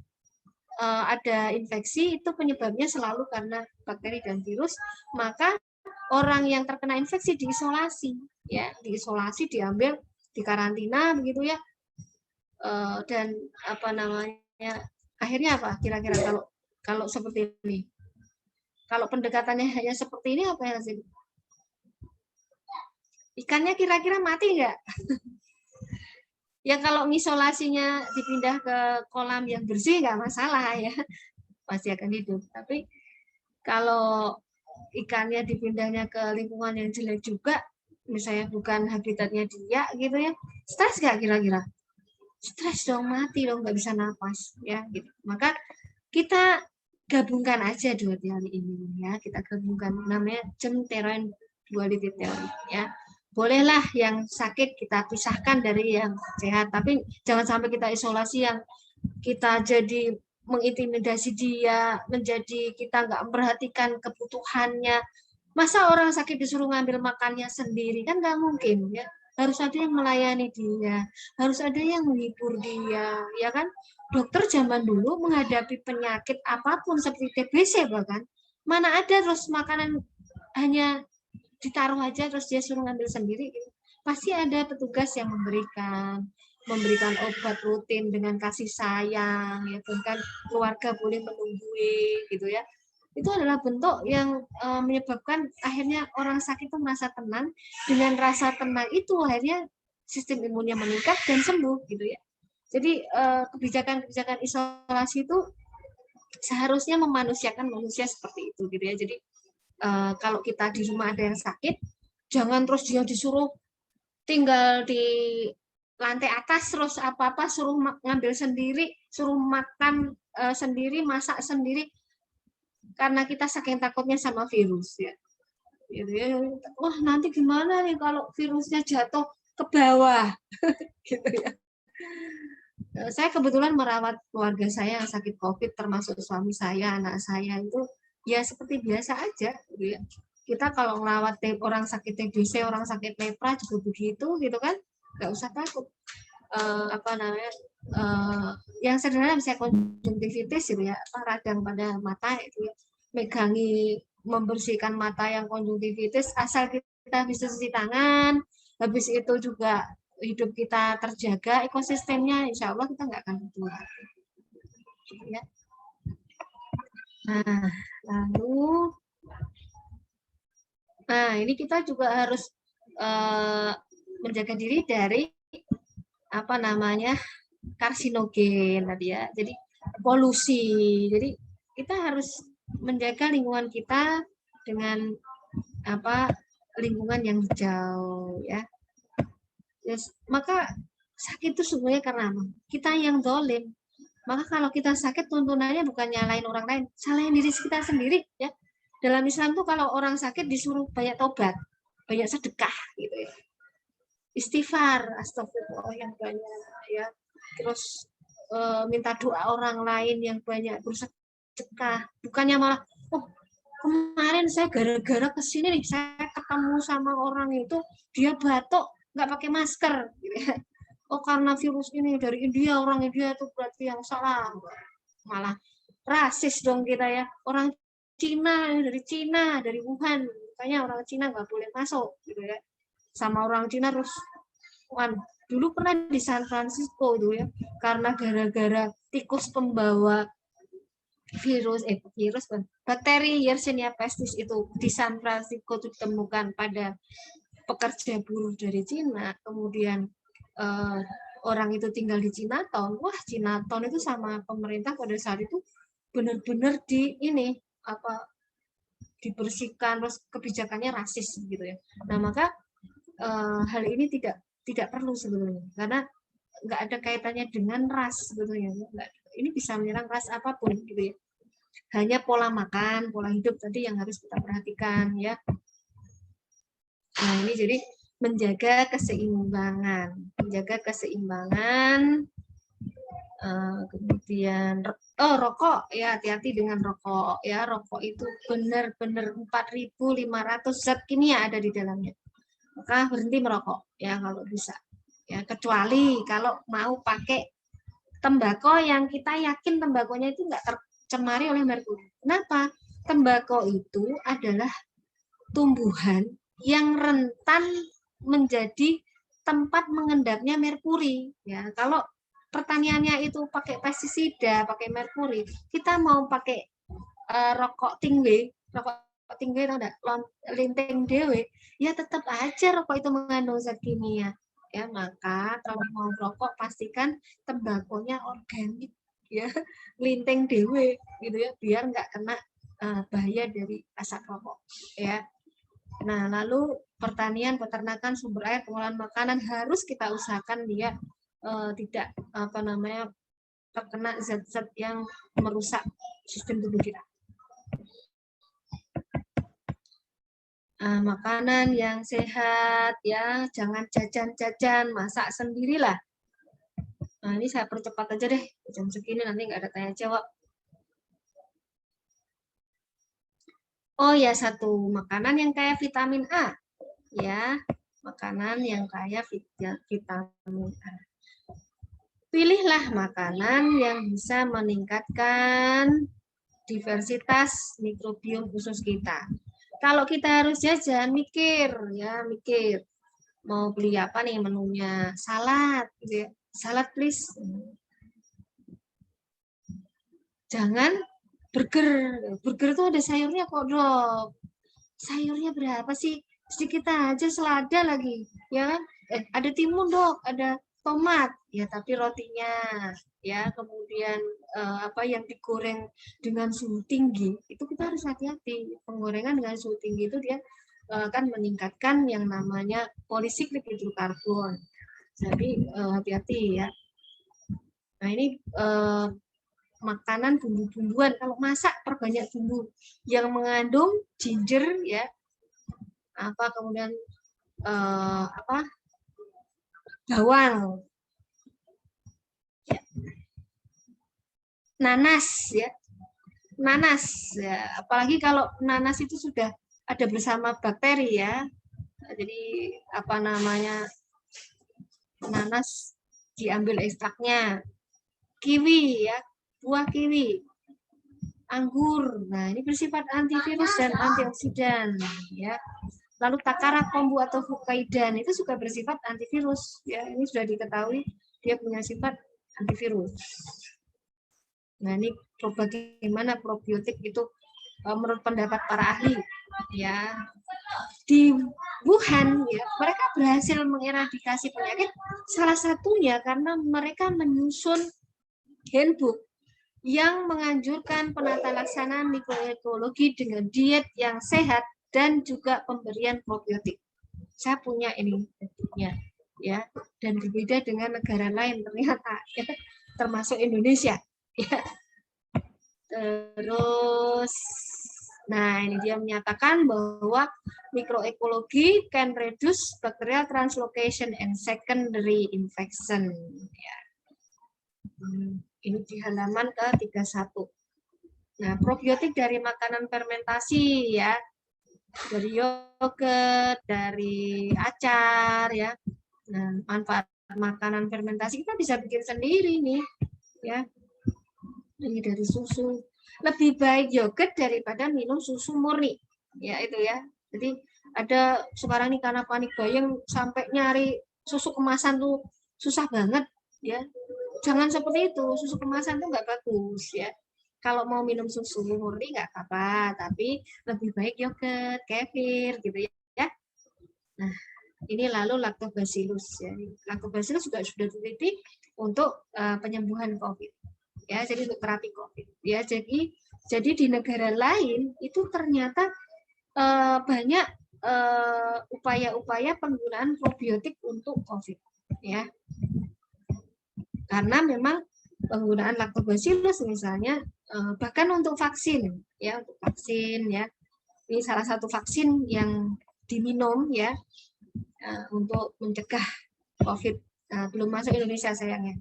ada infeksi itu penyebabnya selalu karena bakteri dan virus, maka orang yang terkena infeksi diisolasi ya, diisolasi, diambil, dikarantina begitu ya. Dan akhirnya apa kira-kira kalau seperti ini? Kalau pendekatannya hanya seperti ini, apa yang hasil? Ikannya kira-kira mati nggak? Ya kalau isolasinya dipindah ke kolam yang bersih nggak masalah ya, pasti akan hidup. Tapi kalau ikannya dipindahnya ke lingkungan yang jelek juga, misalnya bukan habitatnya dia gitu ya, stres nggak kira-kira? Stres dong, mati dong, nggak bisa napas ya gitu. Maka kita gabungkan aja dua teori ini ya, kita gabungkan, namanya germ-terroir duality theory ya. Bolehlah yang sakit kita pisahkan dari yang sehat, tapi jangan sampai kita isolasi yang kita jadi mengintimidasi dia, menjadi kita nggak memperhatikan kebutuhannya. Masa orang sakit disuruh ngambil makannya sendiri, kan nggak mungkin ya. Harus ada yang melayani dia, harus ada yang menghibur dia, ya kan? Dokter zaman dulu menghadapi penyakit apapun seperti TBC bahkan, mana ada terus makanan hanya ditaruh aja terus dia suruh ngambil sendiri gitu. Pasti ada petugas yang memberikan obat rutin dengan kasih sayang ya, bahkan keluarga boleh menunggui gitu ya. Itu adalah bentuk yang menyebabkan akhirnya orang sakit itu merasa tenang. Dengan rasa tenang itu akhirnya sistem imunnya meningkat dan sembuh gitu ya. Jadi kebijakan-kebijakan isolasi itu seharusnya memanusiakan manusia seperti itu gitu ya. Jadi kalau kita di rumah ada yang sakit, jangan terus dia disuruh tinggal di lantai atas terus apa-apa suruh ngambil sendiri, suruh makan sendiri, masak sendiri, karena kita saking takutnya sama virus ya. Gitu ya. Wah, nanti gimana nih kalau virusnya jatuh ke bawah gitu ya. Saya kebetulan merawat keluarga saya yang sakit COVID, termasuk suami saya, anak saya itu ya seperti biasa aja gitu ya. Kita kalau ngelawat orang sakit TBC, orang sakit lepra juga begitu gitu kan, nggak usah takut. Apa namanya, yang sederhana bisa konjungtivitis gitu ya, radang pada mata itu ya, megangi membersihkan mata yang konjungtivitis, asal kita bisa cuci tangan, habis itu juga hidup kita terjaga ekosistemnya, insya Allah kita nggak akan keluar. Ya. Nah, lalu, ini kita juga harus menjaga diri dari apa namanya karsinogen tadi ya. Jadi polusi. Jadi kita harus menjaga lingkungan kita dengan apa lingkungan yang hijau ya. Yes. Maka sakit itu sebenarnya karena apa? Kita yang dolim. Maka kalau kita sakit tuntunannya bukan nyalain orang lain, salahin diri kita sendiri ya. Dalam Islam tuh kalau orang sakit disuruh banyak tobat, banyak sedekah gitu ya. Istighfar, astagfirullah yang banyak ya. Terus minta doa orang lain yang banyak, bersedekah. Bukannya malah, oh kemarin saya gara-gara kesini nih, saya ketemu sama orang itu, dia batuk, nggak pakai masker. Gitu ya. Oh karena virus ini dari India, orang India itu berarti yang salah. Malah rasis dong kita ya. Orang Cina, dari Cina, dari Wuhan. Makanya orang Cina nggak boleh masuk. Gitu ya. Sama orang Cina terus, dulu pernah di San Francisco itu ya, karena gara-gara tikus pembawa bakteri Yersinia pestis itu di San Francisco itu ditemukan pada pekerja buruh dari Cina, kemudian orang itu tinggal di Chinatown. Wah, Chinatown itu sama pemerintah pada saat itu benar-benar dibersihkan, terus kebijakannya rasis gitu ya. Nah, maka hal ini tidak perlu sebetulnya, karena nggak ada kaitannya dengan ras sebetulnya. Ini bisa menyerang ras apapun gitu ya. Hanya pola makan, pola hidup tadi yang harus kita perhatikan ya. Nah, ini jadi menjaga keseimbangan, kemudian rokok ya, hati-hati dengan rokok ya. Rokok itu benar-benar 4.500 zat kimia ada di dalamnya. Maka berhenti merokok ya kalau bisa ya, kecuali kalau mau pakai tembakau yang kita yakin tembakonya itu nggak tercemari oleh merkuri. Kenapa? Tembakau itu adalah tumbuhan yang rentan menjadi tempat mengendapnya merkuri ya. Kalau pertaniannya itu pakai pestisida, pakai merkuri, kita mau pakai rokok tinggi tahu enggak, linting dewe, ya tetap aja rokok itu mengandung zat kimia ya. Maka kalau mau rokok pastikan tembakonya organik ya, linting dewe gitu ya, biar nggak kena bahaya dari asap rokok ya. Nah, lalu pertanian, peternakan, sumber air, pengolahan makanan harus kita usahakan dia tidak terkena zat-zat yang merusak sistem tubuh kita. Makanan yang sehat ya, jangan jajan-jajan, masak sendirilah. Nah, ini saya percepat aja deh, jam segini nanti nggak ada tanya jawab. Oh ya, satu, makanan yang kaya vitamin A ya, makanan yang kaya vitamin A. Pilihlah makanan yang bisa meningkatkan diversitas mikrobiom usus kita. Kalau kita harus jajan, mikir mau beli apa nih menunya, salad gitu ya. Salad please. Jangan burger tuh ada sayurnya kok dok. Sayurnya berapa sih? Sedikit aja, selada lagi ya kan. Ada timun dok, ada tomat ya, tapi rotinya ya, kemudian yang digoreng dengan suhu tinggi itu kita harus hati-hati. Penggorengan dengan suhu tinggi itu dia akan meningkatkan yang namanya polisiklik hidrokarbon. Jadi hati-hati ya. Nah, ini makanan bumbu-bumbuan, kalau masak perbanyak bumbu yang mengandung ginger ya, kemudian bawang ya. Nanas ya, apalagi kalau nanas itu sudah ada bersama bakteri ya. Jadi apa namanya, nanas diambil ekstraknya, kiwi ya, buah kiwi, anggur. Nah, ini bersifat antivirus dan antioksidan ya. Lalu takara, kombu atau hokkaidan itu juga bersifat antivirus ya. Ini sudah diketahui dia punya sifat antivirus. Nah, ini bagaimana probiotik itu menurut pendapat para ahli ya. Di Wuhan ya, mereka berhasil mengeradikasi penyakit salah satunya karena mereka menyusun handbook yang menganjurkan penata laksanaan mikroekologi dengan diet yang sehat dan juga pemberian probiotik. Saya punya ini handbooknya ya, dan berbeda dengan negara lain ternyata ya, termasuk Indonesia ya. Terus nah, ini dia menyatakan bahwa mikroekologi can reduce bacterial translocation and secondary infection. Ya. Ini di halaman ke-31. Nah, probiotik dari makanan fermentasi ya, dari yogurt, dari acar ya. Nah, manfaat makanan fermentasi kita bisa bikin sendiri nih, ya. Ini dari susu. Lebih baik yogurt daripada minum susu murni, ya itu ya. Jadi ada sekarang nih karena panik buying sampai nyari susu kemasan tuh susah banget, ya. Jangan seperti itu, susu kemasan tuh nggak bagus, ya. Kalau mau minum susu murni nggak apa-apa, tapi lebih baik yogurt, kefir, gitu ya. Nah, ini lalu lactobacillus, ya. Lactobacillus juga sudah diteliti untuk penyembuhan COVID. Ya, jadi untuk terapi COVID. Ya, jadi di negara lain itu ternyata banyak upaya-upaya penggunaan probiotik untuk COVID. Ya, karena memang penggunaan lactobacillus misalnya bahkan untuk vaksin, ya untuk vaksin ya. Ini salah satu vaksin yang diminum ya untuk mencegah COVID. Belum masuk Indonesia sayangnya.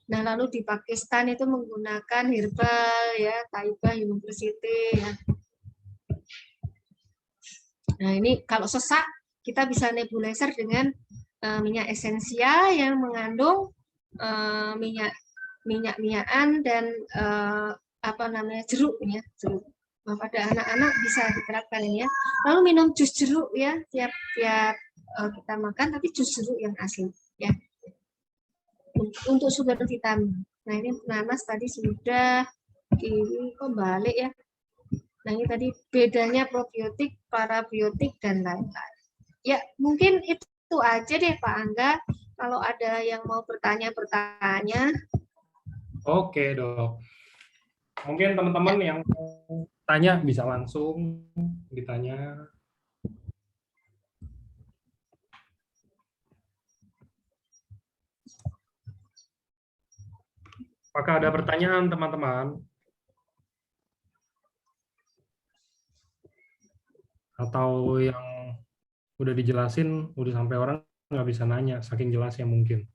Nah, lalu di Pakistan itu menggunakan herbal ya, Taiba University ya. Nah, ini kalau sesak kita bisa nebulizer dengan minyak esensial yang mengandung minyak-minyakan dan jeruk ya, jeruk. Nah, pada anak-anak bisa diterapkan ini ya. Lalu minum jus jeruk ya, tiap kita makan, tapi jus jeruk yang asli ya. Untuk sumber vitamin. Nah, ini nanas tadi sudah, kiwi kok balik ya. Nah, ini tadi bedanya probiotik, parabiotik, dan lain-lain. Ya, mungkin itu aja deh Pak Angga. Kalau ada yang mau bertanya. Oke, Dok. Mungkin teman-teman yang tanya bisa langsung ditanya. Apakah ada pertanyaan, teman-teman? Atau yang udah dijelasin, udah sampai orang nggak bisa nanya, saking jelasnya mungkin.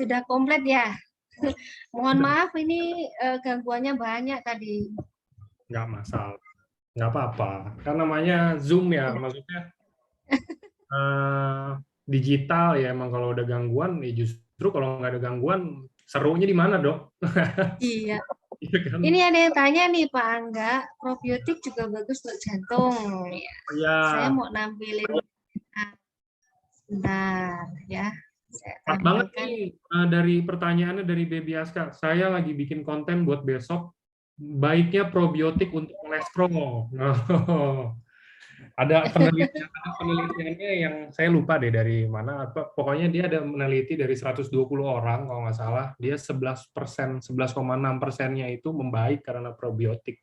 Sudah komplit ya. Mohon maaf ini gangguannya banyak tadi. Nggak masalah, nggak apa-apa. Kan namanya Zoom ya, maksudnya digital ya. Emang kalau udah gangguan, ya justru kalau nggak ada gangguan, serunya di mana, Dok? Iya. Kan? Ini ada yang tanya nih Pak Angga, probiotik juga bagus untuk jantung. Ya. Ya. Saya mau nampilin. Bentar ya. Pas banget nih dari pertanyaannya dari Baby Aska. Saya lagi bikin konten buat besok. Baiknya probiotik untuk kolesterol. Ada penelitiannya yang saya lupa deh dari mana. Pokoknya dia ada meneliti dari 120 orang kalau nggak salah. Dia 11%, 11,6%-nya itu membaik karena probiotik.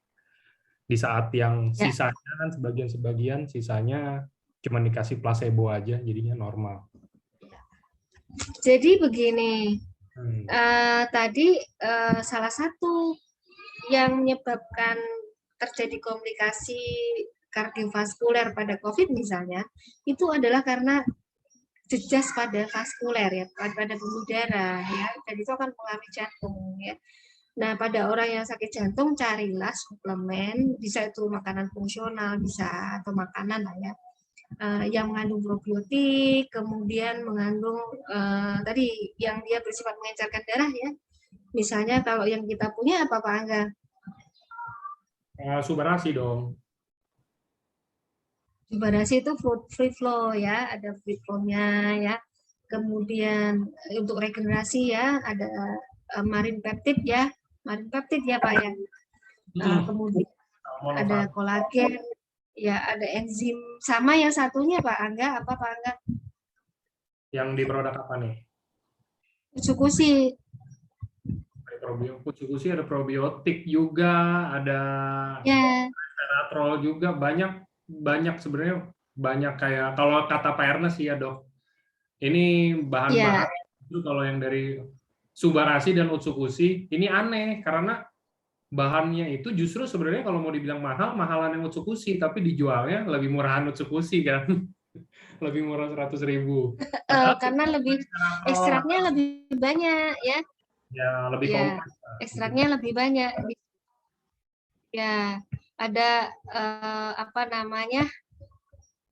Di saat yang sisanya kan sebagian sisanya cuma dikasih placebo aja, jadinya normal. Jadi begini, tadi salah satu yang menyebabkan terjadi komplikasi kardiovaskuler pada COVID misalnya, itu adalah karena jejas pada vaskuler ya, pada pembuluh darah ya, dan itu akan mengalami jantung ya. Nah, pada orang yang sakit jantung carilah suplemen, bisa itu makanan fungsional, bisa atau makanan lah ya, yang mengandung probiotik, kemudian mengandung tadi yang dia bersifat mengencerkan darah ya. Misalnya kalau yang kita punya apa Pak Angga? Subarasi dong. Subarasi itu free flow ya, ada free flow-nya ya. Kemudian untuk regenerasi ya, ada marine peptide ya, Pak ya. Kemudian ada kolagen, ya ada enzim. Sama yang satunya Pak Angga, apa Pak Angga? Yang di produk apa nih? Kucukusi. Kucukusi ada probiotik juga, ada Ya. resveratrol juga, banyak sebenarnya, banyak kayak kalau kata Pak Ernest ya dok, ini bahan-bahan itu kalau yang dari Subarasi dan Utsukushi ini aneh karena bahannya itu justru sebenarnya kalau mau dibilang mahal, mahalan yang Utsukushi, tapi dijualnya lebih murahan Utsukushi kan. Lebih murah 100.000. Karena lebih ekstraknya lebih banyak ya. Ya, lebih ya, kompleks. Ekstraknya lebih banyak. Ya, ada apa namanya?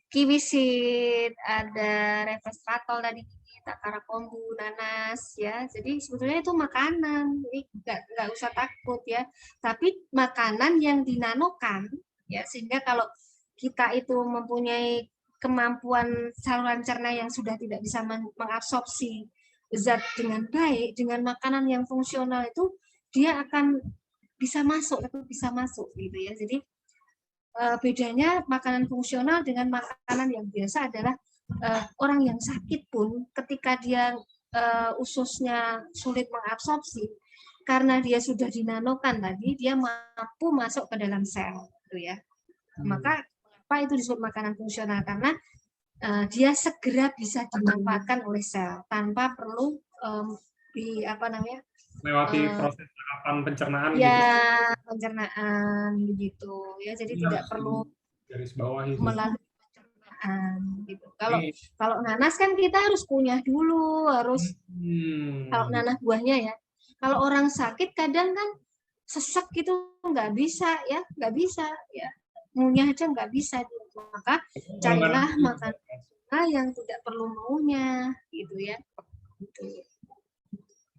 Kiwi seed, ada resveratrol tadi, takara kombu, nanas ya. Jadi sebetulnya itu makanan, jadi nggak usah takut ya. Tapi makanan yang dinanokan ya, sehingga kalau kita itu mempunyai kemampuan saluran cerna yang sudah tidak bisa mengabsorpsi zat dengan baik, dengan makanan yang fungsional itu dia akan bisa masuk gitu ya. Jadi bedanya makanan fungsional dengan makanan yang biasa adalah orang yang sakit pun ketika dia ususnya sulit mengabsorpsi karena dia sudah dinanokan tadi, dia mampu masuk ke dalam sel, gitu ya. Maka apa itu disebut makanan fungsional? Karena dia segera bisa dimanfaatkan oleh sel tanpa perlu di apa namanya? Melewati proses tahapan pencernaan ya, gitu. Pencernaan begitu ya, jadi tidak perlu garis bawah itu. melalui pencernaan gitu. Kalau nanas kan kita harus kunyah dulu, harus kalau nanas buahnya ya. Kalau orang sakit kadang kan sesek gitu nggak bisa ya, ngunyah aja nggak bisa. Maka carilah makanan yang tidak perlu ngunyah gitu ya.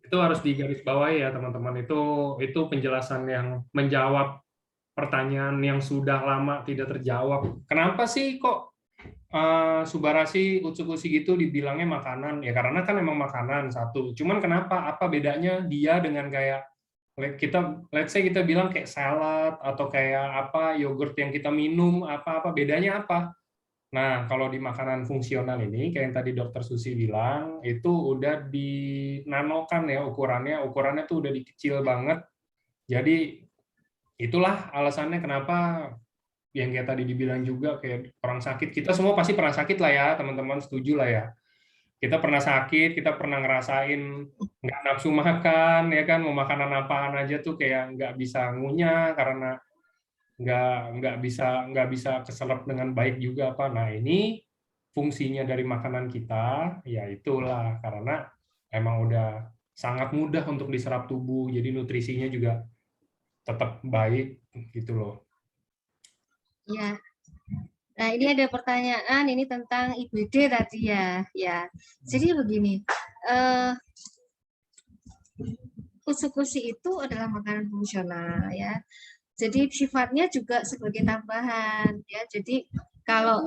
Itu harus digarisbawahi ya teman-teman. Itu penjelasan yang menjawab pertanyaan yang sudah lama tidak terjawab. Kenapa sih kok Subarasi, Utsukushi gitu dibilangnya makanan? Ya karena kan emang makanan satu. Cuman kenapa? Apa bedanya dia dengan kayak let's say kita bilang kayak salad atau kayak apa yogurt yang kita minum, apa bedanya apa? Nah, kalau di makanan fungsional ini, kayak yang tadi Dokter Susi bilang, itu udah dinanokan ya ukurannya tuh udah dikecil banget. Jadi itulah alasannya kenapa yang kayak tadi dibilang juga kayak orang sakit, kita semua pasti pernah sakit lah ya, teman-teman setuju lah ya. Kita pernah sakit, kita pernah ngerasain nggak nafsu makan, ya kan, mau makanan apaan aja tuh kayak nggak bisa ngunyah karena nggak bisa keserap dengan baik juga apa. Nah ini fungsinya dari makanan kita ya itulah karena emang udah sangat mudah untuk diserap tubuh, jadi nutrisinya juga tetap baik gitu loh. Ya. Nah, ini ada pertanyaan ini tentang IBD tadi ya. Jadi begini, Utsukushi itu adalah makanan fungsional ya. Jadi sifatnya juga sebagai tambahan ya. Jadi kalau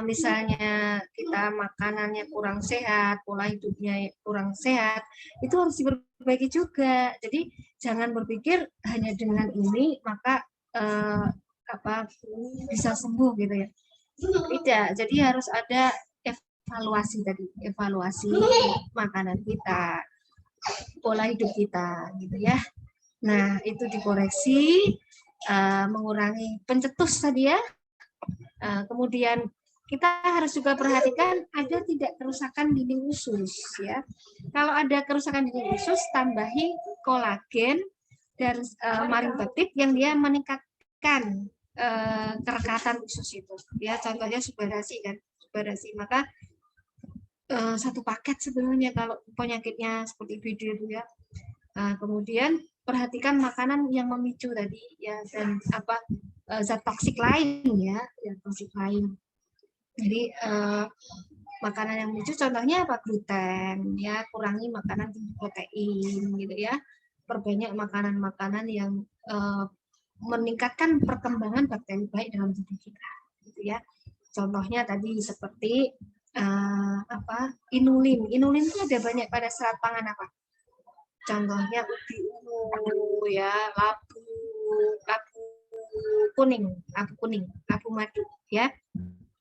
misalnya kita makanannya kurang sehat, pola hidupnya kurang sehat, itu harus diperbaiki juga. Jadi jangan berpikir hanya dengan ini maka bisa sembuh gitu ya. Tidak. Jadi harus ada evaluasi makanan kita, pola hidup kita gitu ya. Nah, itu dikoreksi, mengurangi pencetus tadi ya. Kemudian kita harus juga perhatikan ada tidak kerusakan dinding usus ya. Kalau ada kerusakan dinding usus, tambahi kolagen dan marine peptide yang dia meningkatkan kerekatan usus itu. Ya, contohnya Subarasi kan, maka satu paket sebenarnya kalau penyakitnya seperti IBD itu ya. Kemudian perhatikan makanan yang memicu tadi ya, dan apa zat toksik lain ya, zat toksik lain. Jadi makanan yang memicu contohnya apa? Gluten ya, kurangi makanan tinggi protein gitu ya. Perbanyak makanan-makanan yang meningkatkan perkembangan bakteri baik dalam tubuh kita gitu ya. Contohnya tadi seperti inulin. Inulin itu ada banyak pada serat pangan apa? Contohnya ubi ungu ya, labu kuning, labu madu ya.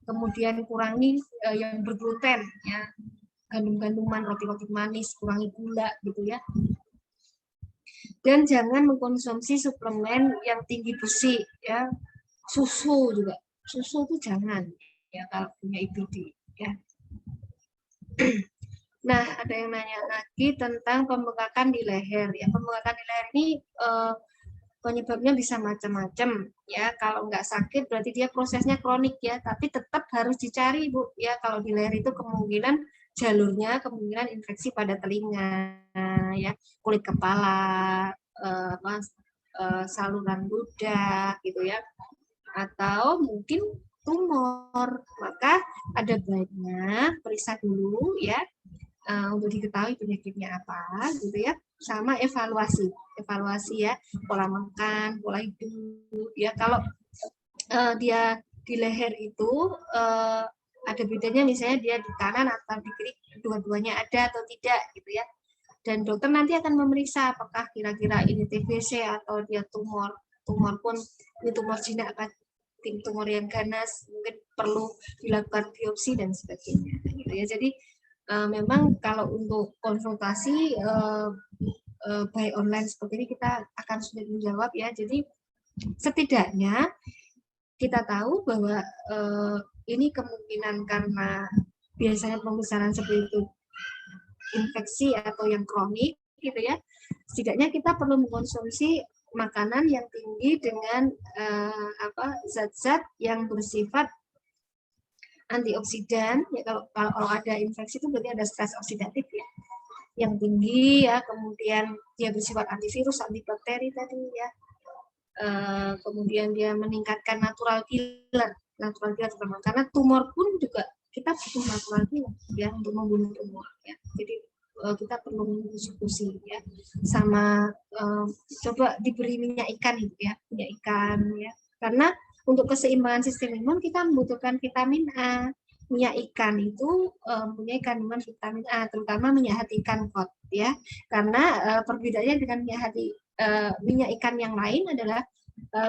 Kemudian kurangi yang bergluten ya, gandum-ganduman, roti-roti manis, kurangi gula gitu ya. Dan jangan mengkonsumsi suplemen yang tinggi besi ya, susu juga, susu itu jangan ya kalau punya IBD ya. Nah, ada yang nanya lagi tentang pembengkakan di leher. Ya, pembengkakan di leher ini penyebabnya bisa macam-macam. Ya, kalau nggak sakit berarti dia prosesnya kronik ya. Tapi tetap harus dicari, Bu. Ya, kalau di leher itu kemungkinan jalurnya kemungkinan infeksi pada telinga, ya, kulit kepala, saluran ludah, gitu ya. Atau mungkin tumor. Maka ada baiknya periksa dulu ya. Untuk diketahui penyakitnya apa gitu ya, sama evaluasi ya, pola makan, pola hidup ya. Kalau dia di leher itu ada bedanya, misalnya dia di kanan atau di kiri, dua-duanya ada atau tidak gitu ya, dan dokter nanti akan memeriksa apakah kira-kira ini TBC atau dia tumor pun ini tumor jinak apa tumor yang ganas, mungkin perlu dilakukan biopsi dan sebagainya gitu ya. Jadi memang kalau untuk konsultasi by online seperti ini kita akan sulit menjawab ya. Jadi setidaknya kita tahu bahwa ini kemungkinan karena biasanya pembesaran seperti itu infeksi atau yang kronik gitu ya. Setidaknya kita perlu mengkonsumsi makanan yang tinggi dengan zat-zat yang bersifat antioksidan ya. Kalau ada infeksi itu berarti ada stres oksidatif ya yang tinggi ya, kemudian dia bersifat antivirus, antibakteri tadi ya, kemudian dia meningkatkan natural killer terutama karena tumor pun juga kita butuh natural killer ya untuk membunuh tumor ya. Jadi kita perlu diskusi ya, sama coba diberi minyak ikan itu ya, minyak ikan ya, karena untuk keseimbangan sistem imun kita membutuhkan vitamin A. Minyak ikan itu mempunyai kandungan vitamin A, terutama minyak hati ikan kod ya. Karena perbedaannya dengan minyak ikan yang lain adalah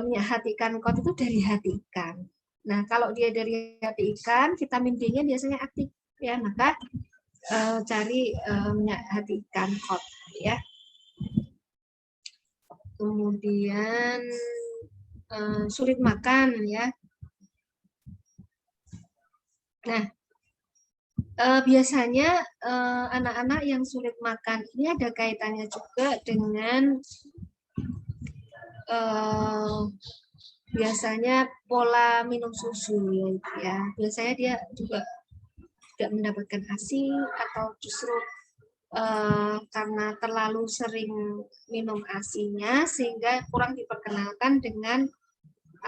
minyak hati ikan kod itu dari hati ikan. Nah, kalau dia dari hati ikan, vitamin D-nya biasanya aktif ya, maka cari minyak hati ikan kod ya. Kemudian sulit makan ya. Nah, biasanya anak-anak yang sulit makan ini ada kaitannya juga dengan biasanya pola minum susu ya. Biasanya dia juga tidak mendapatkan ASI atau justru karena terlalu sering minum ASI-nya sehingga kurang diperkenalkan dengan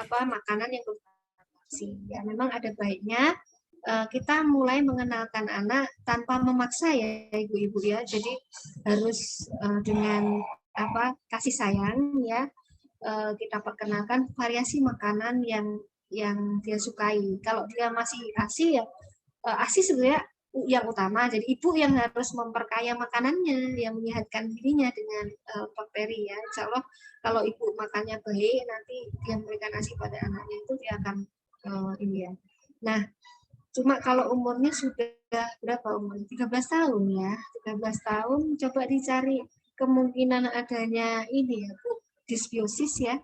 makanan yang berASI. Ya, memang ada baiknya kita mulai mengenalkan anak tanpa memaksa ya ibu-ibu ya. Jadi harus dengan kasih sayang ya, kita perkenalkan variasi makanan yang dia sukai. Kalau dia masih ASI ya, ASI sebenarnya yang utama. Jadi ibu yang harus memperkaya makanannya, yang menyehatkan dirinya dengan bakteri ya. Insya Allah kalau ibu makannya baik, nanti dia memberikan ASI pada anaknya itu dia akan ini ya. Nah, cuma kalau umurnya sudah berapa umurnya? 13 tahun ya. 13 tahun coba dicari kemungkinan adanya ini ya, Bu, disbiosis ya.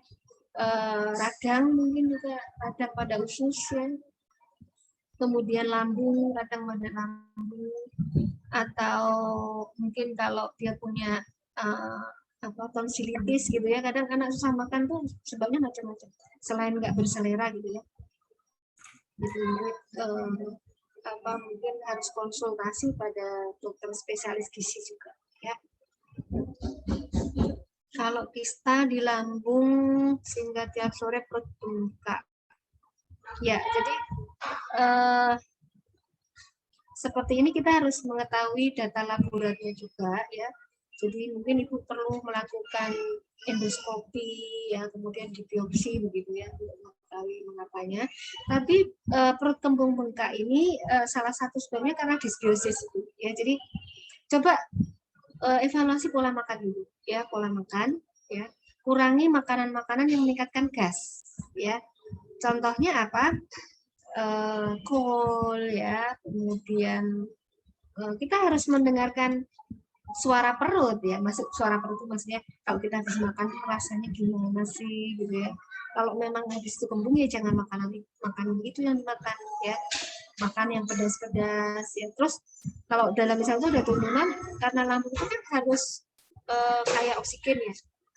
Radang mungkin juga radang pada usus ya. Kemudian lambung, radang pada lambung, atau mungkin kalau dia punya tonsilitis gitu ya, kadang anak susah makan tuh sebabnya macam-macam selain nggak berselera gitu ya. Gitu, mungkin harus konsultasi pada dokter spesialis gizi juga ya. Kalau kista di lambung sehingga tiap sore perut bengkak. Ya, jadi seperti ini kita harus mengetahui data laboratorium juga ya. Jadi mungkin Ibu perlu melakukan endoskopi ya, kemudian di biopsi begitu ya untuk mengetahui mengapanya. Tapi perut kembung bengkak ini salah satu sebabnya karena disbiosis itu ya. Jadi coba evaluasi pola makan dulu ya, pola makan ya. Kurangi makanan-makanan yang meningkatkan gas ya. Contohnya apa? Kol ya, kemudian kita harus mendengarkan suara perut ya, masuk suara perut itu maksudnya kalau kita habis makan rasanya gimana sih gitu ya. Kalau memang habis itu kembung ya jangan makanan itu yang dimakan ya, makan yang pedas-pedas ya. Terus kalau dalam misalnya ada turunan karena lambung itu kan harus kayak oksigen ya,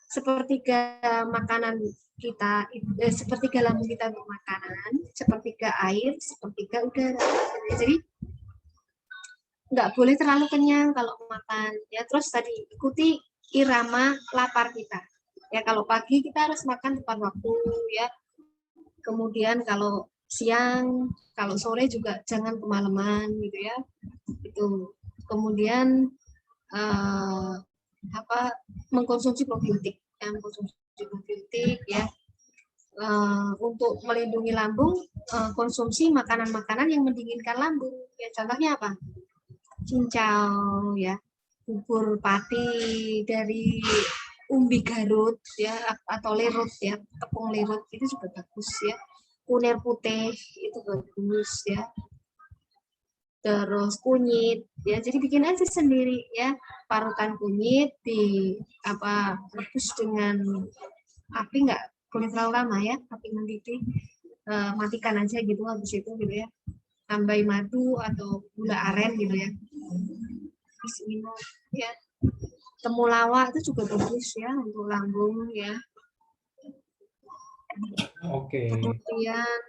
sepertiga makanan kita, sepertiga lambung kita untuk makanan, sepertiga air, sepertiga udara. Jadi nggak boleh terlalu kenyang kalau makan ya. Terus tadi ikuti irama lapar kita ya. Kalau pagi kita harus makan tepat waktu ya. Kemudian kalau siang, kalau sore juga jangan kemalaman gitu ya. Itu kemudian mengkonsumsi probiotik ya, mengkonsumsi probiotik ya. Untuk melindungi lambung, konsumsi makanan-makanan yang mendinginkan lambung ya. Contohnya apa? Cincau ya, bubur pati dari umbi Garut ya, atau lerut ya, tepung lerut itu juga bagus ya. Kunir putih itu bagus ya. Terus kunyit ya, jadi bikin aja sendiri ya, parutan kunyit di rebus dengan api nggak boleh terlalu lama ya, api mendidih, matikan aja gitu habis itu gitu ya. Tambahin madu atau gula aren gitu ya. Terus minum ya. Temulawak itu juga bagus ya untuk lambung ya. Oke. Kemudian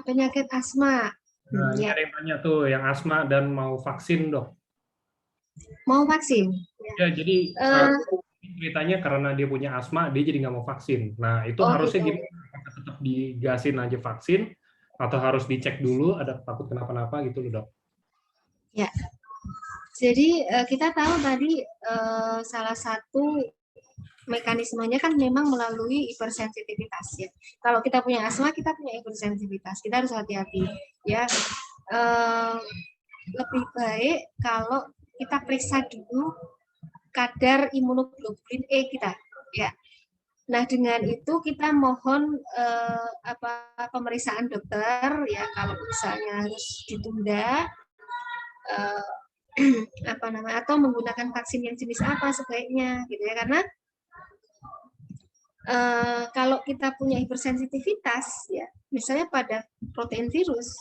penyakit asma. Nah, ini ada yang tanya tuh, yang asma dan mau vaksin, Dok. Mau vaksin? Ya, jadi ceritanya karena dia punya asma, dia jadi nggak mau vaksin. Nah, itu harusnya gitu. gimana? Apakah tetap digasin aja vaksin, atau harus dicek dulu, ada takut kenapa-napa gitu loh, Dok? Ya, jadi kita tahu tadi salah satu mekanismenya kan memang melalui hipersensitivitas ya. Kalau kita punya asma, kita punya hipersensitivitas. Kita harus hati-hati ya. Lebih baik kalau kita periksa dulu kadar imunoglobulin E kita ya. Nah, dengan itu kita mohon pemeriksaan dokter ya, kalau misalnya harus ditunda atau menggunakan vaksin yang jenis apa sebaiknya gitu ya, karena kalau kita punya hipersensitivitas ya, misalnya pada protein virus,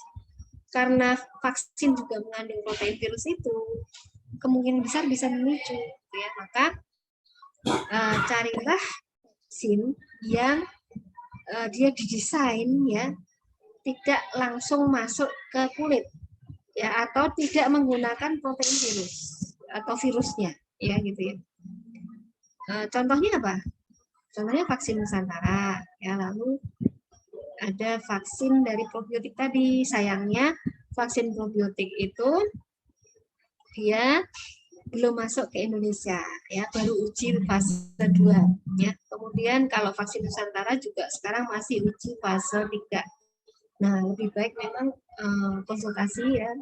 karena vaksin juga mengandung protein virus itu, kemungkinan besar bisa memicu ya. Maka carilah vaksin yang dia didesain ya tidak langsung masuk ke kulit ya, atau tidak menggunakan protein virus atau virusnya ya gitu ya. Contohnya apa? Contohnya vaksin Nusantara ya, lalu ada vaksin dari probiotik tadi. Sayangnya vaksin probiotik itu dia belum masuk ke Indonesia ya, baru uji fase 2 ya. Kemudian kalau vaksin Nusantara juga sekarang masih uji fase 3. Nah, lebih baik memang konsultasi ya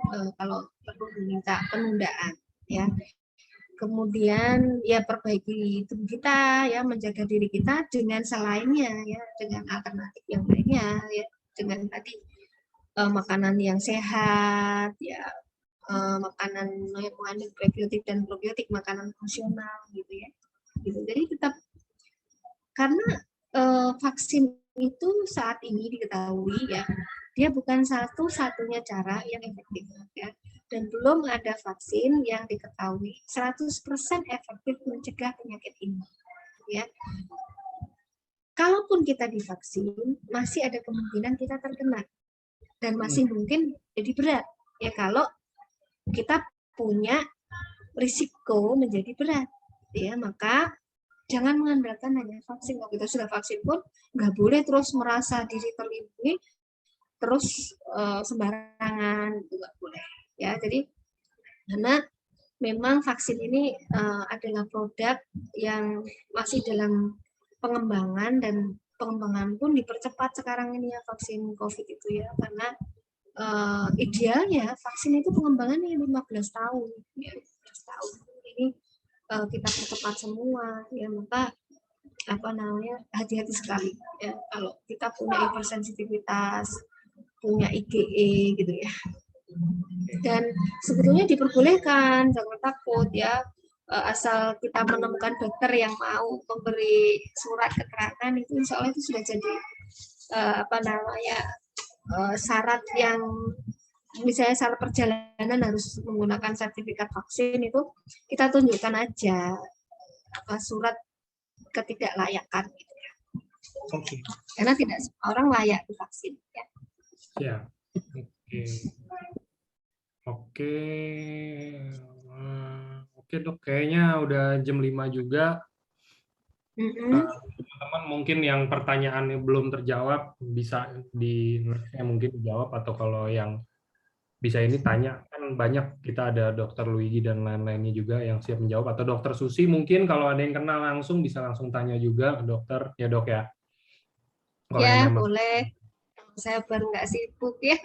kalau perlu diminta penundaan ya. Kemudian ya perbaiki tubuh kita ya, menjaga diri kita dengan selainnya ya, dengan alternatif yang lainnya ya, dengan tadi makanan yang sehat ya, makanan yang mengandung prebiotik dan probiotik, makanan fungsional gitu ya. Gitu. Jadi tetap, karena vaksin itu saat ini diketahui ya, dia bukan satu-satunya cara yang efektif ya. Dan belum ada vaksin yang diketahui 100% efektif mencegah penyakit ini ya. Kalaupun kita divaksin, masih ada kemungkinan kita terkena dan masih mungkin jadi berat ya, kalau kita punya risiko menjadi berat ya. Maka jangan mengandalkan hanya vaksin. Kalau kita sudah vaksin pun nggak boleh terus merasa diri terlindungi, terus sembarangan, itu nggak boleh. Ya, jadi karena memang vaksin ini adalah produk yang masih dalam pengembangan, dan pengembangan pun dipercepat sekarang ini ya, vaksin COVID itu ya, karena idealnya vaksin itu pengembangannya 15 tahun, ya, 15 tahun. Ini kita percepat semua, ya, maka hati-hati sekali ya kalau kita punya hipersensitivitas, punya IgE gitu ya. Dan sebetulnya diperbolehkan, jangan takut ya, asal kita menemukan dokter yang mau memberi surat keterangan, itu insya Allah itu sudah jadi syarat yang, misalnya syarat perjalanan harus menggunakan sertifikat vaksin, itu kita tunjukkan aja surat ketidaklayakan gitu ya. Oke. Karena tidak semua orang layak divaksin ya. Ya. Oke. Oke. Oke, Dok, kayaknya udah jam 5 juga. Teman-teman mungkin yang pertanyaannya belum terjawab bisa mungkin dijawab, atau kalau yang bisa ini tanya, kan banyak, kita ada Dokter Luigi dan lain-lainnya juga yang siap menjawab, atau Dokter Susi mungkin kalau ada yang kenal langsung bisa langsung tanya juga ke dokter ya, Dok ya. Kalau Ya, yang memang boleh. Saya baru nggak sibuk ya.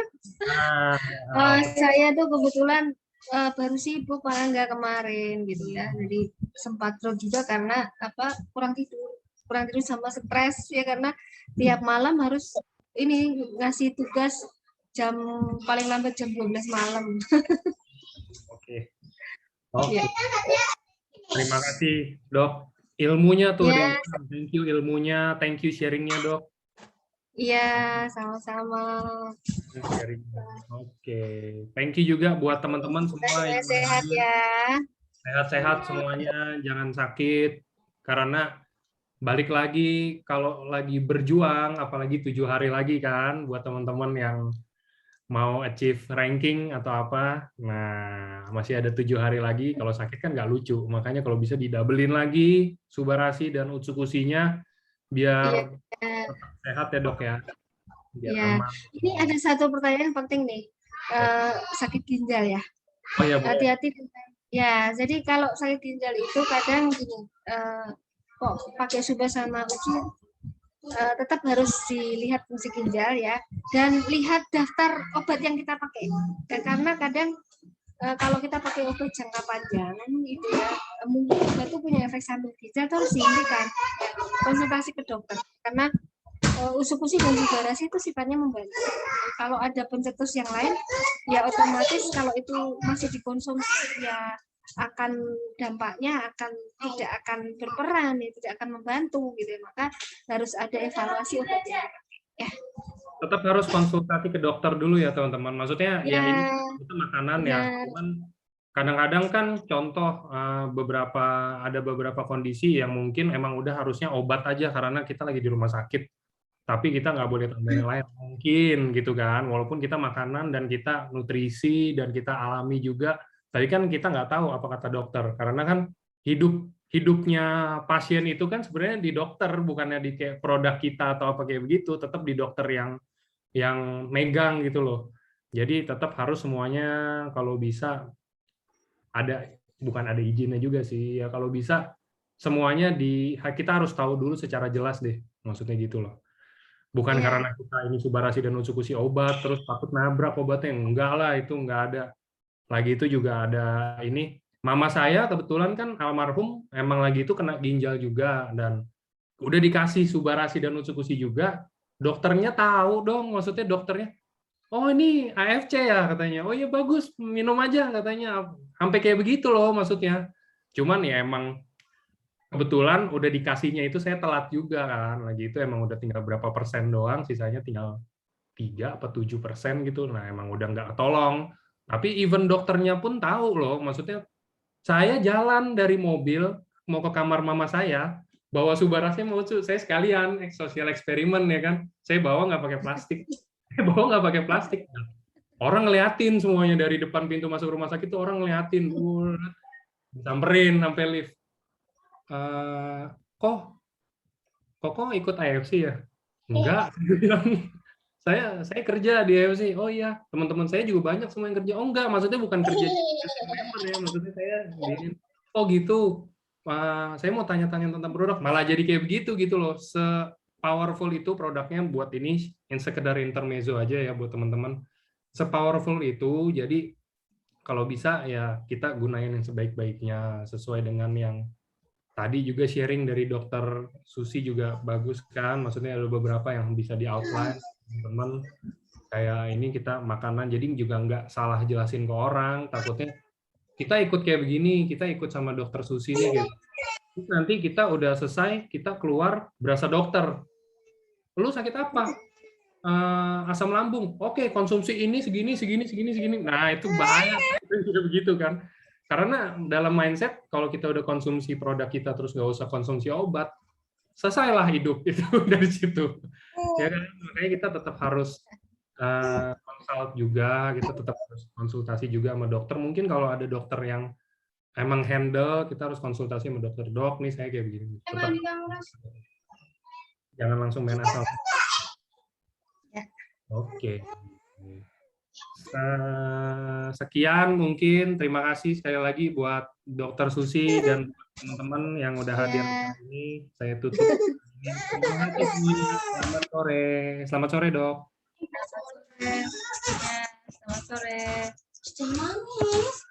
Nah, Saya tuh kebetulan baru sibuk, malah nggak kemarin gitu ya. Jadi sempat drop juga karena kurang tidur sama stres ya, karena tiap malam harus ini ngasih tugas paling lambat jam 12 malam. Oke. Ya. Terima kasih, Dok. Ilmunya tuh, Ya. thank you ilmunya, thank you sharingnya, Dok. Iya, sama-sama. Oke, thank you juga buat teman-teman semua yang sehat ya. Sehat-sehat semuanya, jangan sakit. Karena balik lagi, kalau lagi berjuang, apalagi 7 hari lagi kan, buat teman-teman yang mau achieve ranking atau apa, nah masih ada 7 hari lagi. Kalau sakit kan nggak lucu, makanya kalau bisa didabelin lagi Subarasi dan Utsukusinya biar sehat ya, Dok ya. Ya, ini ada satu pertanyaan penting nih, sakit ginjal ya. Oh ya, hati-hati ya. Jadi kalau sakit ginjal itu kadang gini, kok pakai Suba sama Utsu, tetap harus dilihat fungsi ginjal ya, dan lihat daftar obat yang kita pakai. Dan karena kadang kalau kita pakai obat jangka panjang itu ya, mungkin obat itu punya efek samping ginjal, itu harus dihentikan, konsultasi ke dokter, karena Utsukusi dan Subarasi itu sifatnya membantu. Kalau ada pencetus yang lain, ya otomatis kalau itu masih dikonsumsi, ya dampaknya tidak akan berperan, ya tidak akan membantu gitu. Maka harus ada evaluasi obatnya. Ya. Tetap harus konsultasi ke dokter dulu ya, teman-teman. Maksudnya ya ini itu makanan ya. Cuman kadang-kadang kan contoh ada beberapa kondisi yang mungkin emang udah harusnya obat aja karena kita lagi di rumah sakit. Tapi kita nggak boleh tambahin yang lain mungkin gitu kan, walaupun kita makanan dan kita nutrisi dan kita alami juga, tapi kan kita nggak tahu apa kata dokter, karena kan hidupnya pasien itu kan sebenarnya di dokter, bukannya di kayak produk kita atau apa kayak begitu, tetap di dokter yang megang gitu loh. Jadi tetap harus semuanya kalau bisa bukan ada izinnya juga sih ya, kalau bisa semuanya kita harus tahu dulu secara jelas deh, maksudnya gitu loh. Bukan karena kita ini Subarasi dan Utsukusi obat, terus takut nabrak obatnya. Enggak lah, itu enggak ada. Lagi itu juga ada ini, mama saya kebetulan kan almarhum, emang lagi itu kena ginjal juga, dan udah dikasih Subarasi dan Utsukusi juga, dokternya tahu dong, maksudnya dokternya, oh ini AFC ya katanya, oh iya bagus, minum aja katanya, sampai kayak begitu loh maksudnya. Cuman ya emang, kebetulan udah dikasihnya itu saya telat juga kan, lagi itu emang udah tinggal berapa persen doang, sisanya tinggal 3 atau 7% gitu, nah emang udah nggak tolong. Tapi even dokternya pun tahu loh, maksudnya saya jalan dari mobil mau ke kamar mama saya, bawa Subarasi mau saya sekalian sosial eksperimen ya kan, saya bawa nggak pakai plastik, orang ngeliatin semuanya dari depan pintu masuk rumah sakit tuh orang ngeliatin, disamperin sampai lift. kok ikut AFC ya? Enggak, saya bilang. Saya kerja di AFC. Oh iya, teman-teman saya juga banyak semua yang kerja. Oh enggak, maksudnya bukan kerja di member ya, maksudnya saya di. Oh gitu. Saya mau tanya-tanya tentang produk, malah jadi kayak begitu gitu loh. Se-powerful itu produknya buat ini, yang sekedar intermezzo aja ya buat teman-teman. Se-powerful itu, jadi kalau bisa ya kita gunain yang sebaik-baiknya sesuai dengan yang tadi juga sharing dari dokter Susi juga bagus kan, maksudnya ada beberapa yang bisa di outline teman-teman, kayak ini kita makanan, jadi juga nggak salah jelasin ke orang, takutnya kita ikut kayak begini, kita ikut sama dokter Susi nih gitu. Terus nanti kita udah selesai, kita keluar berasa dokter. Lu sakit apa? Asam lambung. Oke, konsumsi ini segini, segini, segini, segini. Nah, itu bahaya. Itu begitu kan. Karena dalam mindset, kalau kita udah konsumsi produk kita terus nggak usah konsumsi obat, selesailah hidup itu dari situ. Ya kan? Makanya kita tetap harus consult juga, kita tetap harus konsultasi juga sama dokter. Mungkin kalau ada dokter yang emang handle, kita harus konsultasi sama dokter. Dok, nih saya kayak begini. Tetap jangan langsung main asal. Oke. Sekian mungkin. Terima kasih sekali lagi buat Dokter Susi dan teman-teman yang udah hadir hari ini. Saya tutup. Terima kasih semuanya. Selamat sore. Selamat sore, Dok. Selamat sore. Selamat sore.